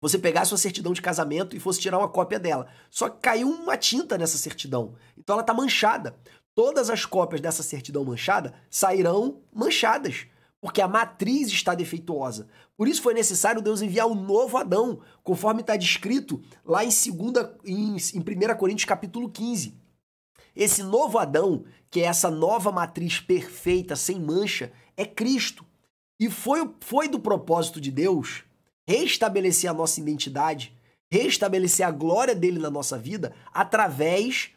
você pegasse uma certidão de casamento e fosse tirar uma cópia dela. Só que caiu uma tinta nessa certidão. Então ela está manchada. Todas as cópias dessa certidão manchada sairão manchadas, porque a matriz está defeituosa. Por isso foi necessário Deus enviar um novo Adão, conforme está descrito lá em 1 Coríntios capítulo 15. Esse novo Adão, que é essa nova matriz perfeita, sem mancha, é Cristo. E foi do propósito de Deus restabelecer a nossa identidade, restabelecer a glória dele na nossa vida através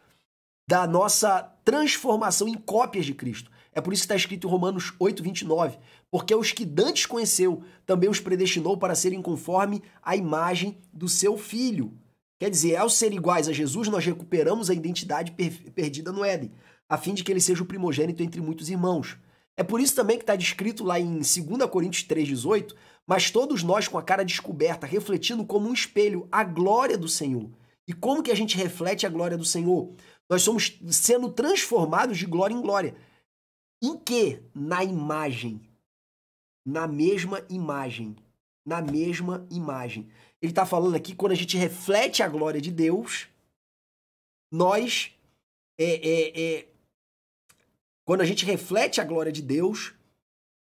da nossa transformação em cópias de Cristo. É por isso que está escrito em Romanos 8, 29. Porque os que dantes conheceu, também os predestinou para serem conforme a imagem do seu Filho. Quer dizer, ao ser iguais a Jesus, nós recuperamos a identidade perdida no Éden, a fim de que ele seja o primogênito entre muitos irmãos. É por isso também que está descrito lá em 2 Coríntios 3,18, mas todos nós com a cara descoberta, refletindo como um espelho a glória do Senhor. E como que a gente reflete a glória do Senhor? Nós somos sendo transformados de glória em glória. Em quê? Na imagem. Na mesma imagem. Na mesma imagem. Ele está falando aqui, quando a gente reflete a glória de Deus, nós... Quando a gente reflete a glória de Deus,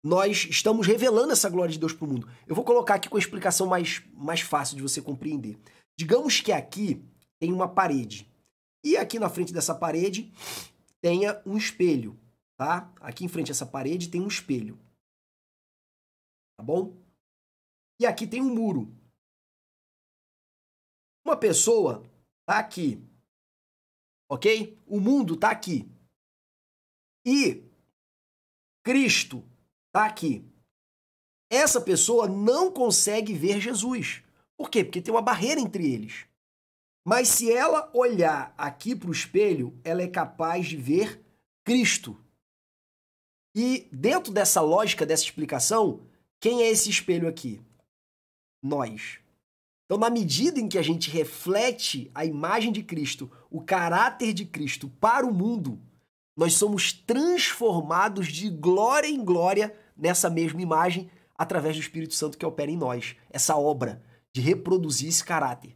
nós estamos revelando essa glória de Deus para o mundo. Eu vou colocar aqui com a explicação mais fácil de você compreender. Digamos que aqui tem uma parede. E aqui na frente dessa parede tenha um espelho, tá? Aqui em frente a essa parede tem um espelho. Tá bom? E aqui tem um muro. Uma pessoa tá aqui. Ok? O mundo tá aqui. E Cristo tá aqui. Essa pessoa não consegue ver Jesus. Por quê? Porque tem uma barreira entre eles. Mas se ela olhar aqui para o espelho, ela é capaz de ver Cristo. E dentro dessa lógica, dessa explicação, quem é esse espelho aqui? Nós. Então, na medida em que a gente reflete a imagem de Cristo, o caráter de Cristo para o mundo, nós somos transformados de glória em glória nessa mesma imagem através do Espírito Santo que opera em nós. Essa obra de reproduzir esse caráter.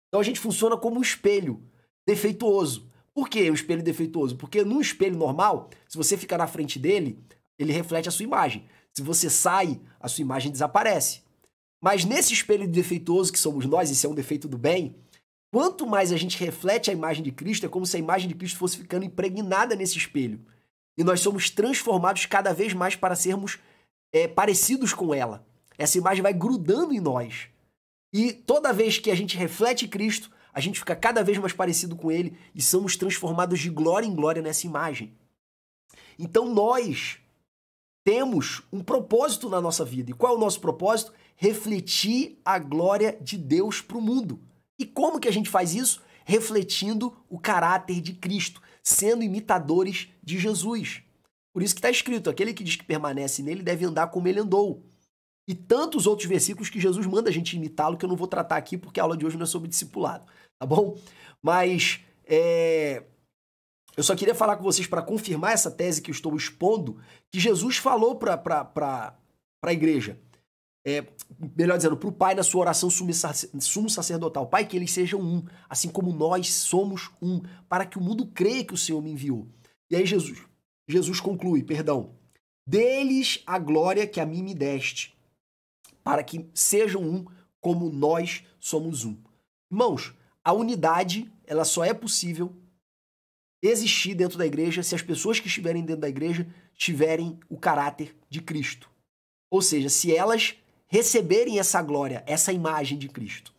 Então a gente funciona como um espelho defeituoso. Por que o espelho defeituoso? Porque num espelho normal, se você ficar na frente dele, ele reflete a sua imagem. Se você sai, a sua imagem desaparece. Mas nesse espelho defeituoso que somos nós, esse é um defeito do bem, quanto mais a gente reflete a imagem de Cristo, é como se a imagem de Cristo fosse ficando impregnada nesse espelho. E nós somos transformados cada vez mais para sermos parecidos com ela. essa imagem vai grudando em nós. E toda vez que a gente reflete Cristo, a gente fica cada vez mais parecido com Ele e somos transformados de glória em glória nessa imagem. Então nós temos um propósito na nossa vida. E qual é o nosso propósito? Refletir a glória de Deus para o mundo. E como que a gente faz isso? Refletindo o caráter de Cristo, sendo imitadores de Jesus. Por isso que está escrito, aquele que diz que permanece nele deve andar como ele andou. E tantos outros versículos que Jesus manda a gente imitá-lo, que eu não vou tratar aqui, porque a aula de hoje não é sobre discipulado, tá bom? Mas eu só queria falar com vocês para confirmar essa tese que eu estou expondo, que Jesus falou para a igreja. Melhor dizendo, para o Pai na sua oração sumo sacerdotal. Pai, que eles sejam um, assim como nós somos um, para que o mundo creia que o Senhor me enviou. E aí Jesus conclui, deles a glória que a mim me deste, para que sejam um como nós somos um. Irmãos, a unidade, ela só é possível existir dentro da igreja se as pessoas que estiverem dentro da igreja tiverem o caráter de Cristo. Ou seja, se elas receberem essa glória, essa imagem de Cristo.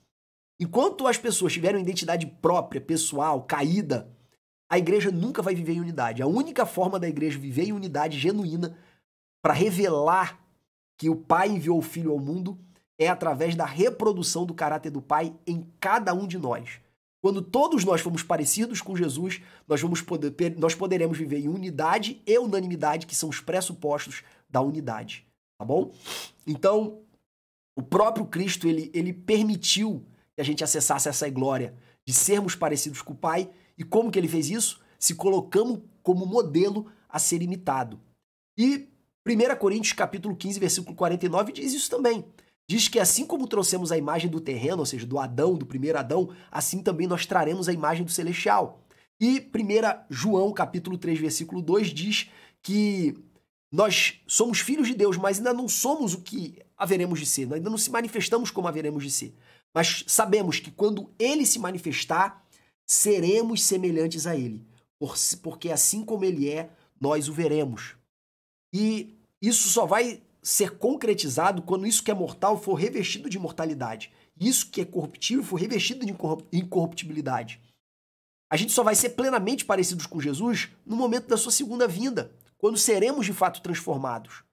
Enquanto as pessoas tiverem uma identidade própria, pessoal, caída, a igreja nunca vai viver em unidade. A única forma da igreja viver em unidade genuína para revelar que o Pai enviou o Filho ao mundo é através da reprodução do caráter do Pai em cada um de nós. Quando todos nós formos parecidos com Jesus, nós poderemos viver em unidade e unanimidade, que são os pressupostos da unidade, tá bom? Então, o próprio Cristo, ele permitiu que a gente acessasse essa glória de sermos parecidos com o Pai. E como que ele fez isso? Se colocamos como modelo a ser imitado. E 1 Coríntios capítulo 15, versículo 49 diz isso também. Diz que assim como trouxemos a imagem do terreno, ou seja, do Adão, do primeiro Adão, assim também nós traremos a imagem do celestial. E 1 João capítulo 3, versículo 2 diz que nós somos filhos de Deus, mas ainda não somos o que haveremos de ser, nós ainda não se manifestamos como haveremos de ser. Mas sabemos que quando ele se manifestar, seremos semelhantes a ele, porque assim como ele é, nós o veremos. E isso só vai ser concretizado quando isso que é mortal for revestido de imortalidade. Isso que é corruptível for revestido de incorruptibilidade. A gente só vai ser plenamente parecidos com Jesus no momento da sua segunda vinda, quando seremos de fato transformados.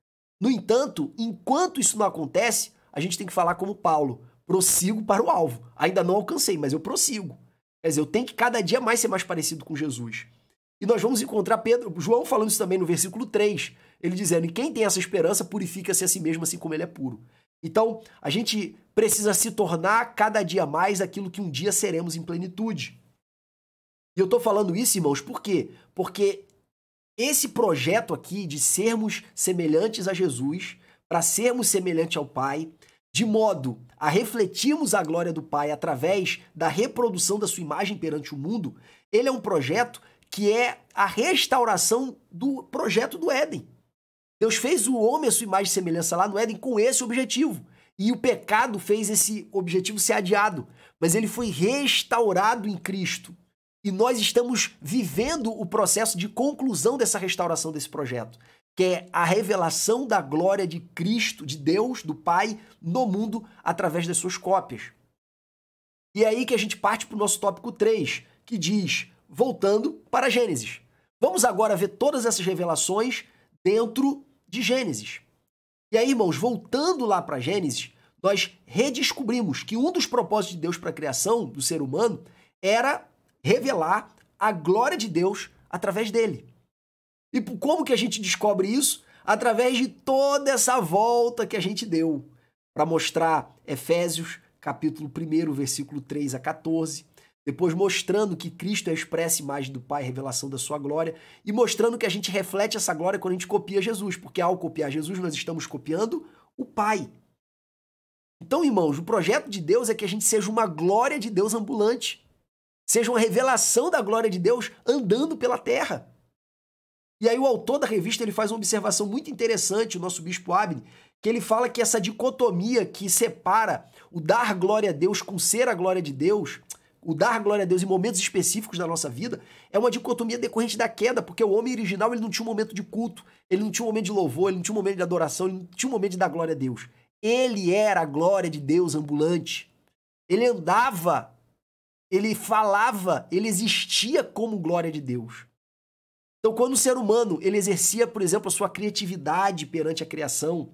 No entanto, enquanto isso não acontece, a gente tem que falar como Paulo, prossigo para o alvo. Ainda não alcancei, mas eu prossigo. Quer dizer, eu tenho que cada dia mais ser mais parecido com Jesus. E nós vamos encontrar João falando isso também no versículo 3, ele dizendo, e quem tem essa esperança purifica-se a si mesmo assim como ele é puro. Então, a gente precisa se tornar cada dia mais aquilo que um dia seremos em plenitude. E eu estou falando isso, irmãos, por quê? Porque esse projeto aqui de sermos semelhantes a Jesus, para sermos semelhantes ao Pai, de modo a refletirmos a glória do Pai através da reprodução da sua imagem perante o mundo, ele é um projeto que é a restauração do projeto do Éden. Deus fez o homem à sua imagem e semelhança lá no Éden com esse objetivo. E o pecado fez esse objetivo ser adiado. Mas ele foi restaurado em Cristo. E nós estamos vivendo o processo de conclusão dessa restauração desse projeto, que é a revelação da glória de Cristo, de Deus, do Pai, no mundo, através das suas cópias. E é aí que a gente parte para o nosso tópico 3, que diz, voltando para Gênesis. Vamos agora ver todas essas revelações dentro de Gênesis. E aí, irmãos, voltando lá para Gênesis, nós redescobrimos que um dos propósitos de Deus para a criação do ser humano era revelar a glória de Deus através dele. E como que a gente descobre isso? Através de toda essa volta que a gente deu para mostrar Efésios, capítulo 1, versículo 3 a 14, depois mostrando que Cristo é a expressa imagem do Pai, revelação da sua glória, e mostrando que a gente reflete essa glória quando a gente copia Jesus, porque ao copiar Jesus nós estamos copiando o Pai. Então, irmãos, o projeto de Deus é que a gente seja uma glória de Deus ambulante, seja uma revelação da glória de Deus andando pela terra. E aí o autor da revista ele faz uma observação muito interessante, o nosso bispo Abner, que ele fala que essa dicotomia que separa o dar glória a Deus com ser a glória de Deus, o dar glória a Deus em momentos específicos da nossa vida, é uma dicotomia decorrente da queda, porque o homem original ele não tinha um momento de culto, ele não tinha um momento de louvor, ele não tinha um momento de adoração, ele não tinha um momento de dar glória a Deus. Ele era a glória de Deus ambulante. Ele andava, ele falava, ele existia como glória de Deus. Então, quando o ser humano ele exercia, por exemplo, a sua criatividade perante a criação,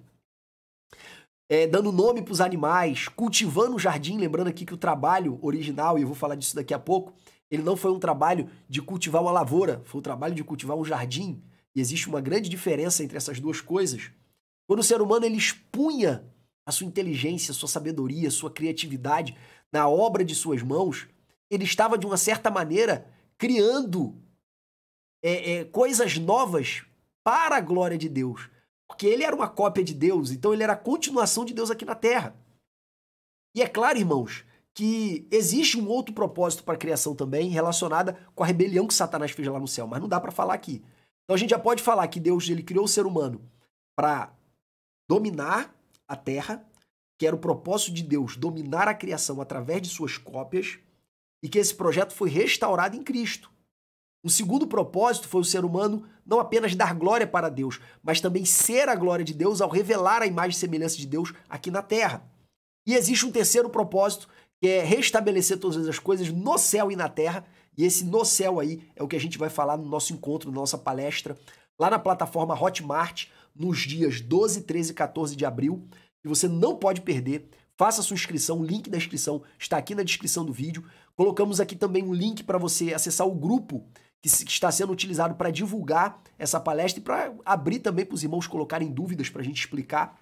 dando nome para os animais, cultivando o jardim, lembrando aqui que o trabalho original, e eu vou falar disso daqui a pouco, ele não foi um trabalho de cultivar uma lavoura, foi um trabalho de cultivar um jardim. E existe uma grande diferença entre essas duas coisas. Quando o ser humano ele expunha a sua inteligência, a sua sabedoria, a sua criatividade na obra de suas mãos, ele estava, de uma certa maneira, criando coisas novas para a glória de Deus. Porque ele era uma cópia de Deus, então ele era a continuação de Deus aqui na Terra. E é claro, irmãos, que existe um outro propósito para a criação também, relacionada com a rebelião que Satanás fez lá no céu, mas não dá para falar aqui. Então a gente já pode falar que Deus ele criou o ser humano para dominar a Terra, que era o propósito de Deus, dominar a criação através de suas cópias, e que esse projeto foi restaurado em Cristo. O segundo propósito foi o ser humano não apenas dar glória para Deus, mas também ser a glória de Deus ao revelar a imagem e semelhança de Deus aqui na Terra. E existe um terceiro propósito, que é restabelecer todas as coisas no céu e na Terra, e esse no céu aí é o que a gente vai falar no nosso encontro, na nossa palestra, lá na plataforma Hotmart, nos dias 12, 13 e 14 de abril, que você não pode perder. Faça sua inscrição, o link da inscrição está aqui na descrição do vídeo. Colocamos aqui também um link para você acessar o grupo que está sendo utilizado para divulgar essa palestra e para abrir também para os irmãos colocarem dúvidas para a gente explicar.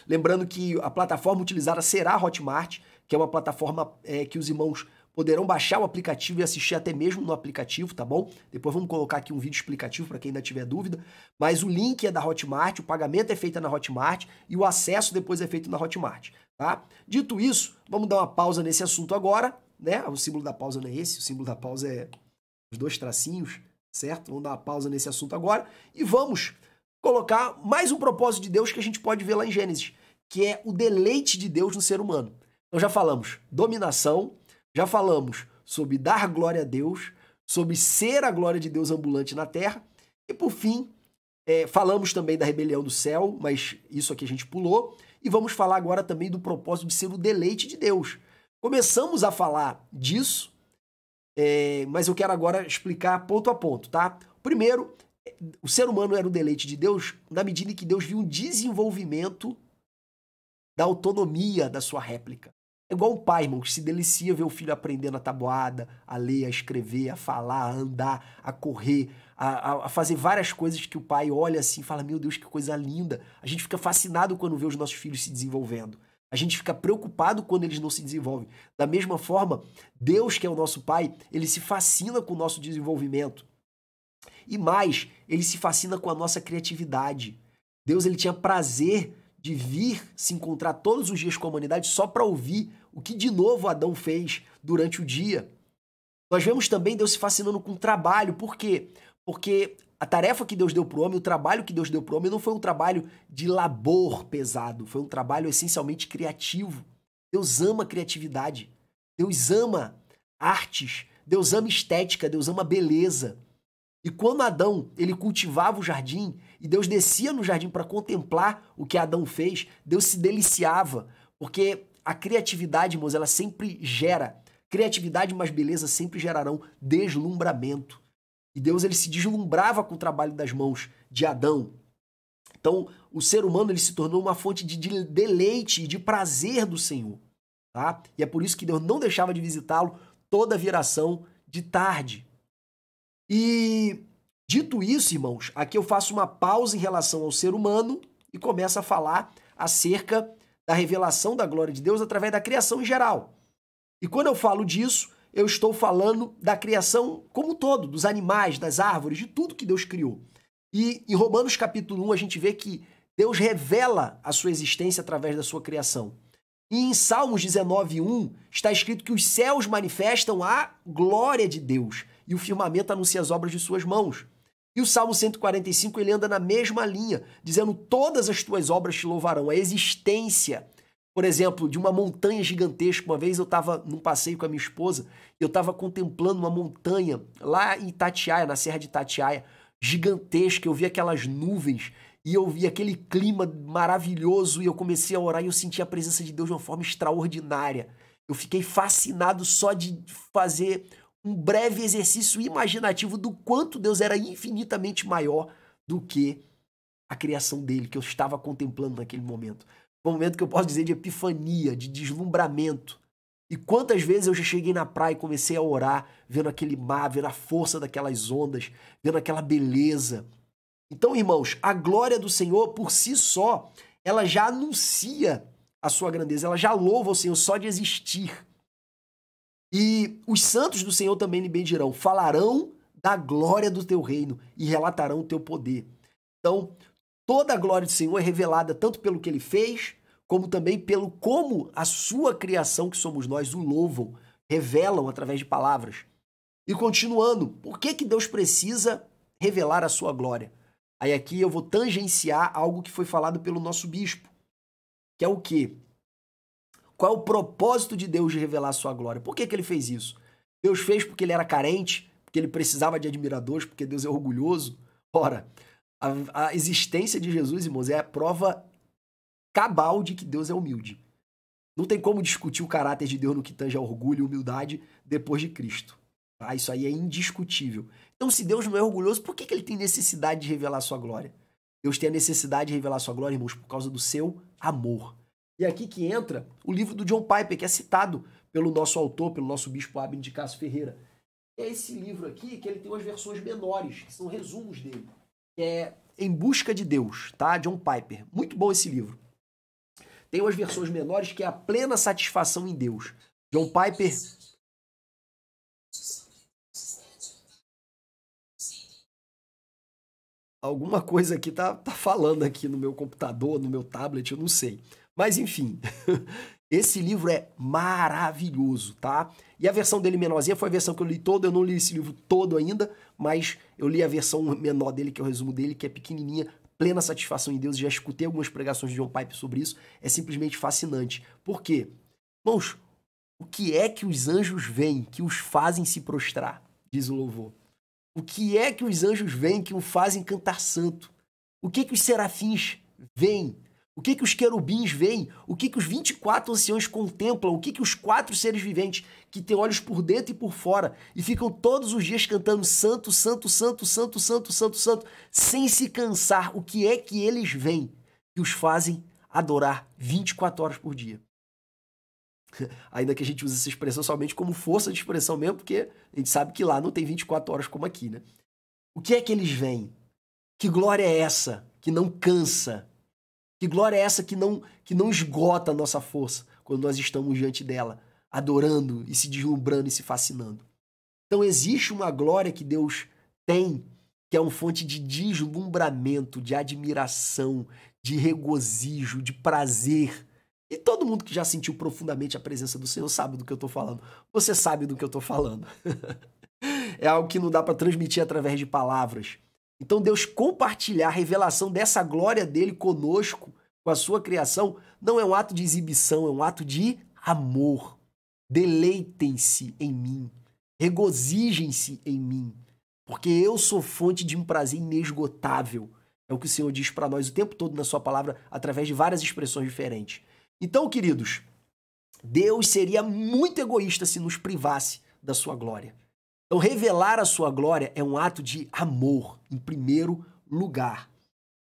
Lembrando que a plataforma utilizada será a Hotmart, que é uma plataforma que os irmãos poderão baixar o aplicativo e assistir até mesmo no aplicativo, tá bom? Depois vamos colocar aqui um vídeo explicativo para quem ainda tiver dúvida. Mas o link é da Hotmart, o pagamento é feito na Hotmart e o acesso depois é feito na Hotmart, tá? Dito isso, vamos dar uma pausa nesse assunto agora, né? O símbolo da pausa não é esse, o símbolo da pausa é os dois tracinhos, certo? Vamos dar uma pausa nesse assunto agora e vamos colocar mais um propósito de Deus que a gente pode ver lá em Gênesis, que é o deleite de Deus no ser humano. Então já falamos dominação, já falamos sobre dar glória a Deus, sobre ser a glória de Deus ambulante na terra, e por fim, falamos também da rebelião do céu, mas isso aqui a gente pulou, e vamos falar agora também do propósito de ser o deleite de Deus. Começamos a falar disso, mas eu quero agora explicar ponto a ponto, tá? Primeiro, o ser humano era o deleite de Deus na medida em que Deus viu um desenvolvimento da autonomia da sua réplica. É igual um pai, irmão, que se delicia ver o filho aprendendo a tabuada, a ler, a escrever, a falar, a andar, a correr, a fazer várias coisas que o pai olha assim e fala, meu Deus, que coisa linda. A gente fica fascinado quando vê os nossos filhos se desenvolvendo. A gente fica preocupado quando eles não se desenvolvem. Da mesma forma, Deus, que é o nosso pai, ele se fascina com o nosso desenvolvimento. E mais, ele se fascina com a nossa criatividade. Deus, ele tinha prazer de vir se encontrar todos os dias com a humanidade só para ouvir o que de novo Adão fez durante o dia. Nós vemos também Deus se fascinando com o trabalho. Por quê? Porque a tarefa que Deus deu para o homem, o trabalho que Deus deu para o homem não foi um trabalho de labor pesado, foi um trabalho essencialmente criativo. Deus ama criatividade, Deus ama artes, Deus ama estética, Deus ama beleza. E quando Adão ele cultivava o jardim e Deus descia no jardim para contemplar o que Adão fez, Deus se deliciava, porque a criatividade, irmãos, ela sempre gera. Criatividade mais beleza sempre gerarão deslumbramento. E Deus ele se deslumbrava com o trabalho das mãos de Adão. Então, o ser humano ele se tornou uma fonte de deleite e de prazer do Senhor. Tá? E é por isso que Deus não deixava de visitá-lo toda a viração de tarde. E, dito isso, irmãos, aqui eu faço uma pausa em relação ao ser humano e começo a falar acerca da revelação da glória de Deus através da criação em geral. E quando eu falo disso, eu estou falando da criação como um todo, dos animais, das árvores, de tudo que Deus criou. E em Romanos capítulo 1 a gente vê que Deus revela a sua existência através da sua criação. E em Salmos 19:1 está escrito que os céus manifestam a glória de Deus e o firmamento anuncia as obras de suas mãos. E o Salmo 145 ele anda na mesma linha, dizendo todas as tuas obras te louvarão, a existência, por exemplo, de uma montanha gigantesca. Uma vez eu estava num passeio com a minha esposa, eu estava contemplando uma montanha lá em Itatiaia, na Serra de Itatiaia, gigantesca, eu vi aquelas nuvens e eu vi aquele clima maravilhoso e eu comecei a orar e eu senti a presença de Deus de uma forma extraordinária. Eu fiquei fascinado só de fazer um breve exercício imaginativo do quanto Deus era infinitamente maior do que a criação dele, que eu estava contemplando naquele momento. Foi um momento que eu posso dizer de epifania, de deslumbramento. E quantas vezes eu já cheguei na praia e comecei a orar, vendo aquele mar, vendo a força daquelas ondas, vendo aquela beleza. Então, irmãos, a glória do Senhor, por si só, ela já anuncia a sua grandeza, ela já louva o Senhor só de existir. E os santos do Senhor também lhe bendirão, falarão da glória do teu reino e relatarão o teu poder. Então, toda a glória do Senhor é revelada tanto pelo que ele fez, como também pelo como a sua criação, que somos nós, o louvam, revelam através de palavras. E continuando, por que Deus precisa revelar a sua glória? Aí aqui eu vou tangenciar algo que foi falado pelo nosso bispo, que é o quê? Qual é o propósito de Deus de revelar a sua glória? Por que ele fez isso? Deus fez porque ele era carente, porque ele precisava de admiradores, porque Deus é orgulhoso? Ora, a existência de Jesus, irmãos, é a prova cabal de que Deus é humilde. Não tem como discutir o caráter de Deus no que tange a orgulho e humildade depois de Cristo. Tá? Isso aí é indiscutível. Então, se Deus não é orgulhoso, por que ele tem necessidade de revelar a sua glória? Deus tem a necessidade de revelar a sua glória, irmãos, por causa do seu amor. E aqui que entra o livro do John Piper, que é citado pelo nosso autor, pelo nosso bispo Abner de Castro Ferreira. É esse livro aqui que ele tem umas versões menores, que são resumos dele. Que é Em Busca de Deus, tá? John Piper. Muito bom esse livro. Tem umas versões menores que é A Plena Satisfação em Deus. John Piper... Alguma coisa aqui tá falando aqui no meu computador, no meu tablet, eu não sei. Mas enfim, esse livro é maravilhoso, tá? E a versão dele menorzinha foi a versão que eu li toda, eu não li esse livro todo ainda, mas eu li a versão menor dele, que é o resumo dele, que é pequenininha, Plena Satisfação em Deus. Já escutei algumas pregações de John Piper sobre isso, é simplesmente fascinante. Por quê? Irmãos, o que é que os anjos veem que os fazem se prostrar? Diz o louvor. O que é que os anjos veem que o fazem cantar santo? O que os serafins veem? O que os querubins veem? O que os 24 anciões contemplam? O que os 4 seres viventes que têm olhos por dentro e por fora e ficam todos os dias cantando santo, santo, santo, santo, santo, santo, santo, sem se cansar? O que é que eles veem que os fazem adorar 24 horas por dia? Ainda que a gente use essa expressão somente como força de expressão mesmo, porque a gente sabe que lá não tem 24 horas como aqui, né? O que é que eles veem? Que glória é essa que não cansa? Que glória é essa que não esgota a nossa força quando nós estamos diante dela, adorando e se deslumbrando e se fascinando? Então existe uma glória que Deus tem, que é uma fonte de deslumbramento, de admiração, de regozijo, de prazer. E todo mundo que já sentiu profundamente a presença do Senhor sabe do que eu estou falando. Você sabe do que eu estou falando. É algo que não dá para transmitir através de palavras. Então Deus compartilhar a revelação dessa glória dele conosco, com a sua criação, não é um ato de exibição, é um ato de amor. Deleitem-se em mim, regozijem-se em mim, porque eu sou fonte de um prazer inesgotável. É o que o Senhor diz para nós o tempo todo na sua palavra, através de várias expressões diferentes. Então, queridos, Deus seria muito egoísta se nos privasse da sua glória. Então, revelar a sua glória é um ato de amor, em primeiro lugar.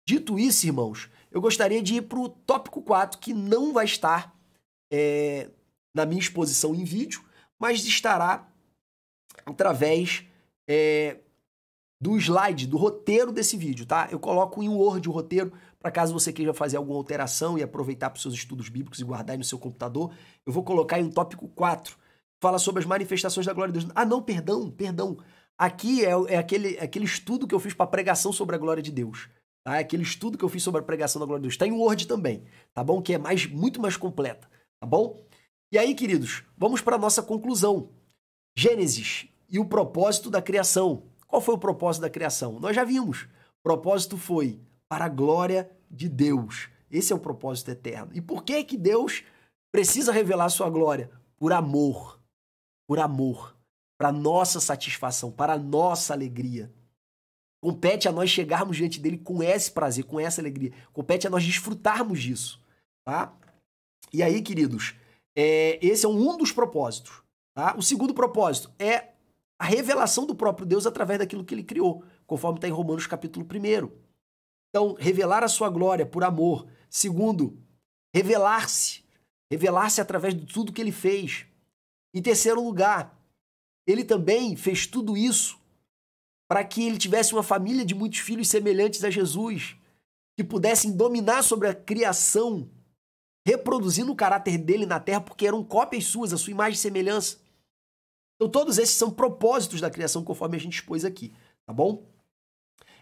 Dito isso, irmãos, eu gostaria de ir para o tópico 4, que não vai estar na minha exposição em vídeo, mas estará através do slide, do roteiro desse vídeo, tá? Eu coloco em Word o roteiro, para caso você queira fazer alguma alteração e aproveitar para os seus estudos bíblicos e guardar aí no seu computador. Eu vou colocar em um tópico 4, fala sobre as manifestações da glória de Deus. Ah, não, perdão. Aqui é aquele estudo que eu fiz para a pregação sobre a glória de Deus. Tá? É aquele estudo que eu fiz sobre a pregação da glória de Deus. Está em Word também, tá bom? Que é muito mais completa, tá bom? E aí, queridos, vamos para a nossa conclusão. Gênesis e o propósito da criação. Qual foi o propósito da criação? Nós já vimos. O propósito foi para a glória de Deus. Esse é o propósito eterno. E por que Deus precisa revelar a sua glória? Por amor. Por amor. Para a nossa satisfação, para a nossa alegria. Compete a nós chegarmos diante dele com esse prazer, com essa alegria. Compete a nós desfrutarmos disso, tá? E aí, queridos, esse é um dos propósitos, tá? O segundo propósito é a revelação do próprio Deus através daquilo que ele criou, conforme está em Romanos capítulo 1. Então, revelar a sua glória por amor. Segundo, revelar-se através de tudo que ele fez. Em terceiro lugar, ele também fez tudo isso para que ele tivesse uma família de muitos filhos semelhantes a Jesus, que pudessem dominar sobre a criação, reproduzindo o caráter dele na terra, porque eram cópias suas, a sua imagem e semelhança. Então todos esses são propósitos da criação, conforme a gente expôs aqui, tá bom?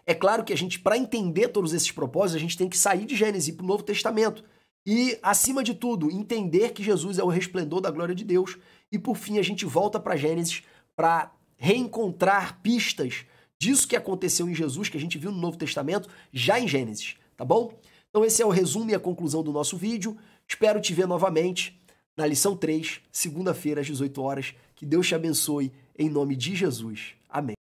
É claro que a gente, para entender todos esses propósitos, a gente tem que sair de Gênesis para o Novo Testamento. E, acima de tudo, entender que Jesus é o resplendor da glória de Deus. E, por fim, a gente volta para Gênesis para reencontrar pistas disso que aconteceu em Jesus, que a gente viu no Novo Testamento, já em Gênesis, tá bom? Então esse é o resumo e a conclusão do nosso vídeo. Espero te ver novamente na lição 3, segunda-feira, às 18 horas. Que Deus te abençoe, em nome de Jesus. Amém.